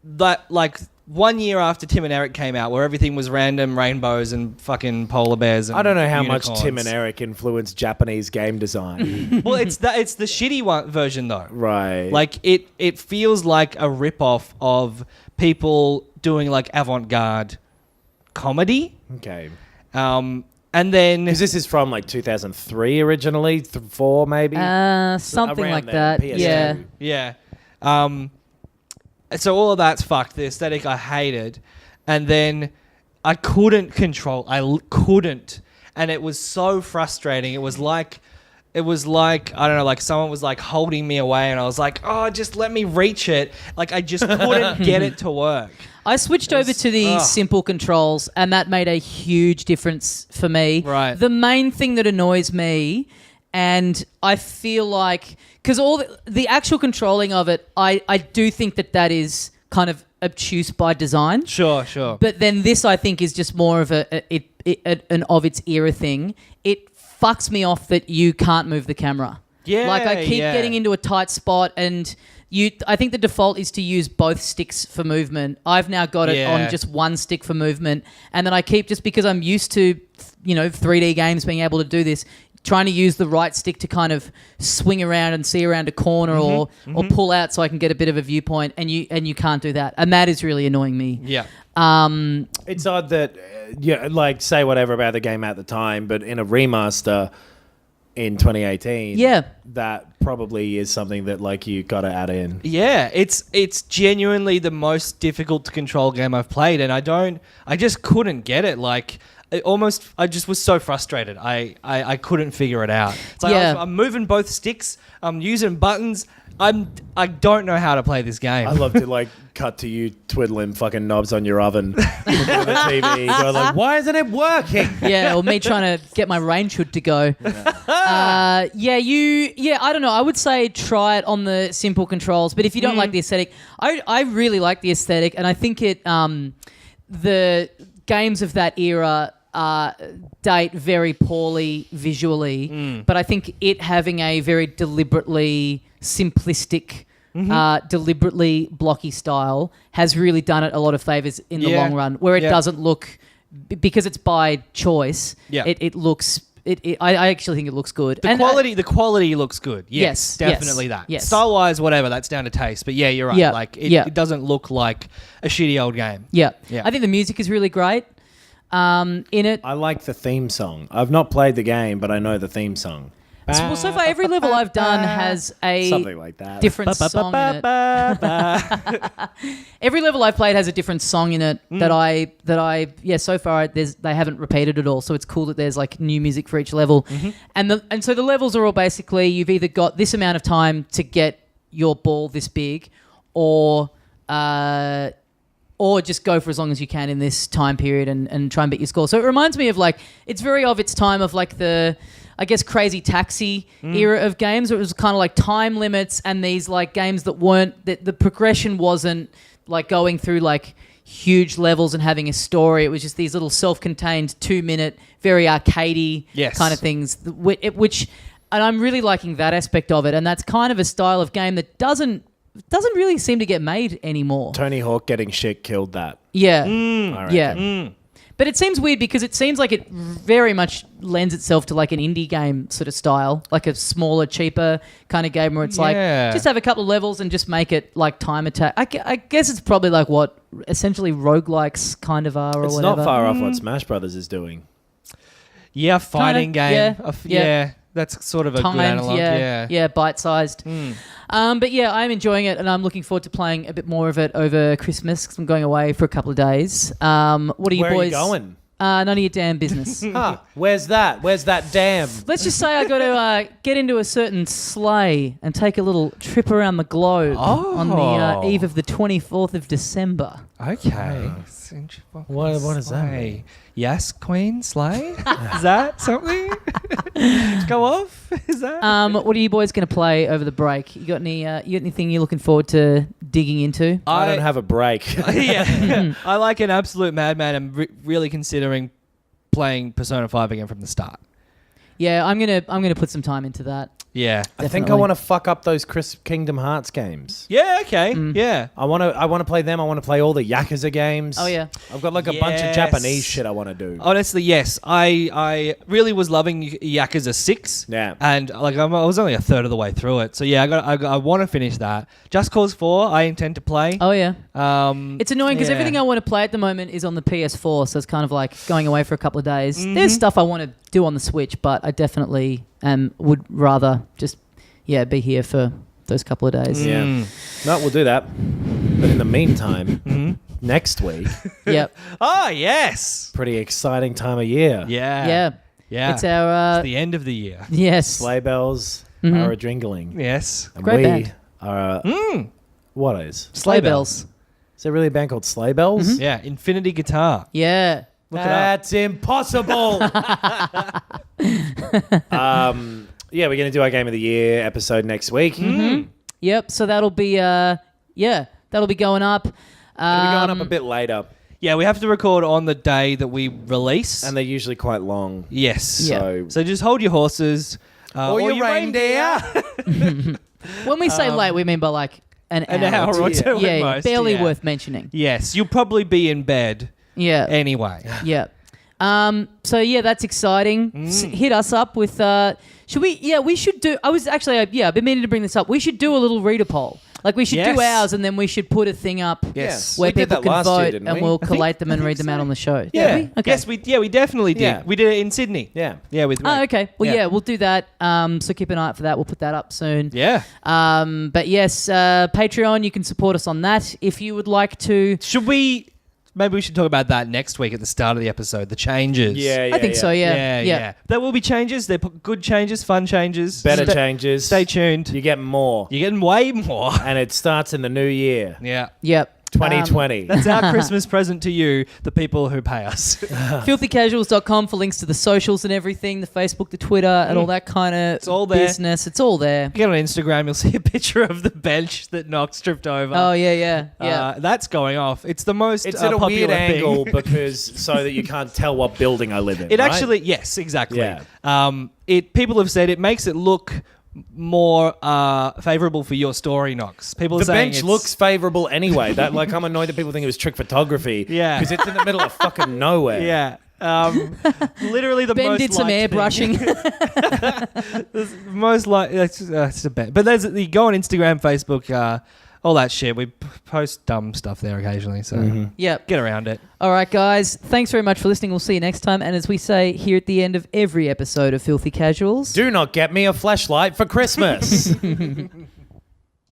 Speaker 2: 1 year after Tim and Eric came out, where everything was random rainbows and fucking polar bears. And
Speaker 3: I don't know how much
Speaker 2: unicorns.
Speaker 3: Tim and Eric influenced Japanese game design.
Speaker 2: Well, it's the shitty version though.
Speaker 3: Right.
Speaker 2: Like it feels like a rip-off of people doing like avant-garde comedy.
Speaker 3: Okay.
Speaker 2: And then
Speaker 3: Because this is from like 2003 originally, 4 maybe?
Speaker 1: Something
Speaker 3: Around
Speaker 1: like
Speaker 3: there,
Speaker 1: that.
Speaker 3: PS2.
Speaker 1: Yeah.
Speaker 2: yeah. So all of that's fucked. The aesthetic I hated, and then I couldn't control. Couldn't, and it was so frustrating. It was like I don't know, like someone was like holding me away, and I was like, oh, just let me reach it. Like I just couldn't get it to work.
Speaker 1: I switched over to the simple controls, and that made a huge difference for me.
Speaker 2: Right.
Speaker 1: The main thing that annoys me, and I feel like, because all the actual controlling of it, I do think that is kind of obtuse by design.
Speaker 2: Sure.
Speaker 1: But then this, I think, is just more of an of its era thing. It fucks me off that you can't move the camera.
Speaker 2: Yeah,
Speaker 1: Like I keep getting into a tight spot, and I think the default is to use both sticks for movement. I've now got it on just one stick for movement, and then I keep, just because I'm used to 3D games being able to do this, trying to use the right stick to kind of swing around and see around a corner or pull out so I can get a bit of a viewpoint, and you can't do that, and that is really annoying me.
Speaker 2: Yeah.
Speaker 3: It's odd that, say whatever about the game at the time, but in a remaster, in 2018.
Speaker 1: Yeah.
Speaker 3: That probably is something that like you got to add in.
Speaker 2: Yeah, it's genuinely the most difficult to control game I've played, and I just couldn't get it. Like, I just was so frustrated. I couldn't figure it out. It's like I'm moving both sticks. I'm using buttons. I don't know how to play this game.
Speaker 3: I love to like cut to you twiddling fucking knobs on your oven with the TV. Going like, why isn't it working?
Speaker 1: Yeah, or me trying to get my range hood to go. I don't know. I would say try it on the simple controls, but if you don't like the aesthetic, I really like the aesthetic, and I think the games of that era date very poorly visually, but I think it having a very deliberately simplistic, deliberately blocky style has really done it a lot of favors in the long run, where it doesn't look, because it's by choice, it looks... I actually think it looks good.
Speaker 2: The quality looks good.
Speaker 1: Yes,
Speaker 2: definitely
Speaker 1: yes,
Speaker 2: that.
Speaker 1: yes.
Speaker 2: Style-wise, whatever, that's down to taste. But yeah, you're right.
Speaker 1: Yeah,
Speaker 2: like it doesn't look like a shitty old game.
Speaker 1: Yeah.
Speaker 2: Yeah.
Speaker 1: I think the music is really great in it.
Speaker 3: I like the theme song. I've not played the game, but I know the theme song.
Speaker 1: So far, every level I've done has a
Speaker 3: something like that.
Speaker 1: different song in it. Every level I've played has a different song in it so far they haven't repeated it all. So it's cool that there's like new music for each level, and so the levels are all basically you've either got this amount of time to get your ball this big, or just go for as long as you can in this time period and try and beat your score. So it reminds me of like it's very of its time of like the, I guess, Crazy Taxi era of games, where it was kind of like time limits and these like games that weren't, that the progression wasn't like going through like huge levels and having a story. It was just these little self-contained 2-minute, very arcadey kind of things, which, and I'm really liking that aspect of it. And that's kind of a style of game that doesn't really seem to get made anymore.
Speaker 3: Tony Hawk getting shit killed that.
Speaker 1: Yeah.
Speaker 3: I reckon.
Speaker 1: Yeah. But it seems weird because it seems like it very much lends itself to like an indie game sort of style, like a smaller, cheaper kind of game where it's like just have a couple of levels and just make it like time attack. I guess it's probably like what essentially roguelikes kind of are, or
Speaker 3: it's
Speaker 1: whatever.
Speaker 3: not far off what Smash Brothers is doing.
Speaker 2: Yeah, fighting game.
Speaker 1: Yeah.
Speaker 2: That's sort of a
Speaker 1: Timed,
Speaker 2: good analog.
Speaker 1: Yeah, bite-sized. But yeah, I'm enjoying it, and I'm looking forward to playing a bit more of it over Christmas because I'm going away for a couple of days. What are you
Speaker 3: Where
Speaker 1: boys?
Speaker 3: are you going?
Speaker 1: None of your damn business.
Speaker 3: Where's that? Where's that dam?
Speaker 1: Let's just say I got to get into a certain sleigh and take a little trip around the globe on the eve of the 24th of December.
Speaker 2: Okay.
Speaker 3: What does that mean?
Speaker 2: Yes, Queen Slay? Is that something? Go off? Is that?
Speaker 1: What are you boys going to play over the break? You got anything you're looking forward to digging into?
Speaker 3: I don't have a break.
Speaker 2: Yeah. I like an absolute madman. I'm really considering playing Persona 5 again from the start.
Speaker 1: Yeah, I'm gonna put some time into that.
Speaker 2: Yeah.
Speaker 3: I think I want to fuck up those Kingdom Hearts games.
Speaker 2: Yeah, okay. Yeah.
Speaker 3: I want to play them. I want to play all the Yakuza games.
Speaker 1: Oh, yeah.
Speaker 3: I've got like a bunch of Japanese shit I want to do.
Speaker 2: Honestly, yes. I really was loving Yakuza 6.
Speaker 3: Yeah.
Speaker 2: And like I was only a third of the way through it. So yeah, I want to finish that. Just Cause 4 I intend to play.
Speaker 1: Oh yeah.
Speaker 2: It's
Speaker 1: annoying because everything I want to play at the moment is on the PS4, so it's kind of like going away for a couple of days. There's stuff I want to do on the Switch, but I definitely would rather just be here for those couple of days.
Speaker 3: Yeah. No, we'll do that. But in the meantime, next week.
Speaker 1: Yep.
Speaker 2: Oh, yes.
Speaker 3: Pretty exciting time of year.
Speaker 2: Yeah.
Speaker 1: Yeah. It's our
Speaker 2: it's the end of the year.
Speaker 1: yes.
Speaker 3: Sleigh bells are a jingling.
Speaker 2: Yes.
Speaker 3: And
Speaker 1: Great
Speaker 3: we
Speaker 1: band.
Speaker 3: are what is?
Speaker 1: Sleigh bells.
Speaker 3: Is there really a band called Sleigh Bells?
Speaker 2: Yeah. Infinity Guitar.
Speaker 1: Yeah.
Speaker 2: Look it up.
Speaker 3: That's impossible. Yeah, we're going to do our Game of the Year episode next week.
Speaker 1: Yep. So that'll be that'll be going up.
Speaker 3: It'll be going up a bit later.
Speaker 2: Yeah, we have to record on the day that we release.
Speaker 3: And they're usually quite long.
Speaker 2: yes.
Speaker 1: Yeah.
Speaker 2: So just hold your horses.
Speaker 3: Or your reindeer.
Speaker 1: When we say late, we mean by like an
Speaker 2: hour or two at
Speaker 1: Yeah,
Speaker 2: most,
Speaker 1: barely
Speaker 2: yeah.
Speaker 1: worth mentioning.
Speaker 2: Yes. You'll probably be in bed
Speaker 1: Yeah.
Speaker 2: anyway.
Speaker 1: Yeah. So yeah, that's exciting. Hit us up with. Should we? Yeah, we should do. I was actually. I've been meaning to bring this up. We should do a little reader poll. Like we should
Speaker 2: Yes.
Speaker 1: do ours, and then we should put a thing up
Speaker 2: Yes.
Speaker 1: where
Speaker 3: We did
Speaker 1: people
Speaker 3: that
Speaker 1: can
Speaker 3: last year,
Speaker 1: vote,
Speaker 3: didn't
Speaker 1: and
Speaker 3: we?
Speaker 1: we'll collate them and read them out on the show.
Speaker 3: Yeah.
Speaker 1: Did we? Okay.
Speaker 2: Yes, we definitely did.
Speaker 3: Yeah.
Speaker 2: We did it in Sydney.
Speaker 3: Yeah.
Speaker 2: Yeah, with
Speaker 1: Oh,
Speaker 2: Ray.
Speaker 1: okay. Well,
Speaker 2: Yeah.
Speaker 1: yeah, we'll do that. So keep an eye out for that. We'll put that up soon.
Speaker 2: Yeah.
Speaker 1: But yes, Patreon, you can support us on that if you would like to.
Speaker 2: Maybe we should talk about that next week at the start of the episode, the changes.
Speaker 1: I think so, yeah.
Speaker 2: Yeah. There will be changes. They're good changes, fun changes.
Speaker 3: Better changes.
Speaker 2: Stay tuned.
Speaker 3: You get more.
Speaker 2: You're getting way more.
Speaker 3: And it starts in the new year.
Speaker 2: Yeah.
Speaker 1: Yep.
Speaker 3: 2020.
Speaker 2: That's our Christmas present to you, the people who pay us.
Speaker 1: Filthycasuals.com for links to the socials and everything, the Facebook, the Twitter, and all that kind of
Speaker 2: all there.
Speaker 1: business. It's all there.
Speaker 2: Get on Instagram, you'll see a picture of the bench that Knox tripped over.
Speaker 1: Oh, yeah.
Speaker 2: That's going off. It's the most
Speaker 3: It's at a
Speaker 2: popular
Speaker 3: weird
Speaker 2: thing.
Speaker 3: angle because so that you can't tell what building I live in.
Speaker 2: It
Speaker 3: right?
Speaker 2: actually, yes, exactly.
Speaker 3: Yeah.
Speaker 2: People have said it makes it look more favorable for your story, Knox. People are
Speaker 3: The
Speaker 2: saying
Speaker 3: bench looks favorable anyway. That like I'm annoyed that people think it was trick photography.
Speaker 2: Yeah.
Speaker 3: Because it's in the middle of fucking nowhere.
Speaker 2: Yeah. Literally the
Speaker 1: Ben
Speaker 2: most
Speaker 1: did some
Speaker 2: liked thing.
Speaker 1: airbrushing.
Speaker 2: Most like it's a bet. But you go on Instagram, Facebook, all that shit. We post dumb stuff there occasionally, so
Speaker 1: Yep.
Speaker 2: get around it.
Speaker 1: All right, guys. Thanks very much for listening. We'll see you next time. And as we say here at the end of every episode of Filthy Casuals,
Speaker 3: Do not get me a flashlight for Christmas.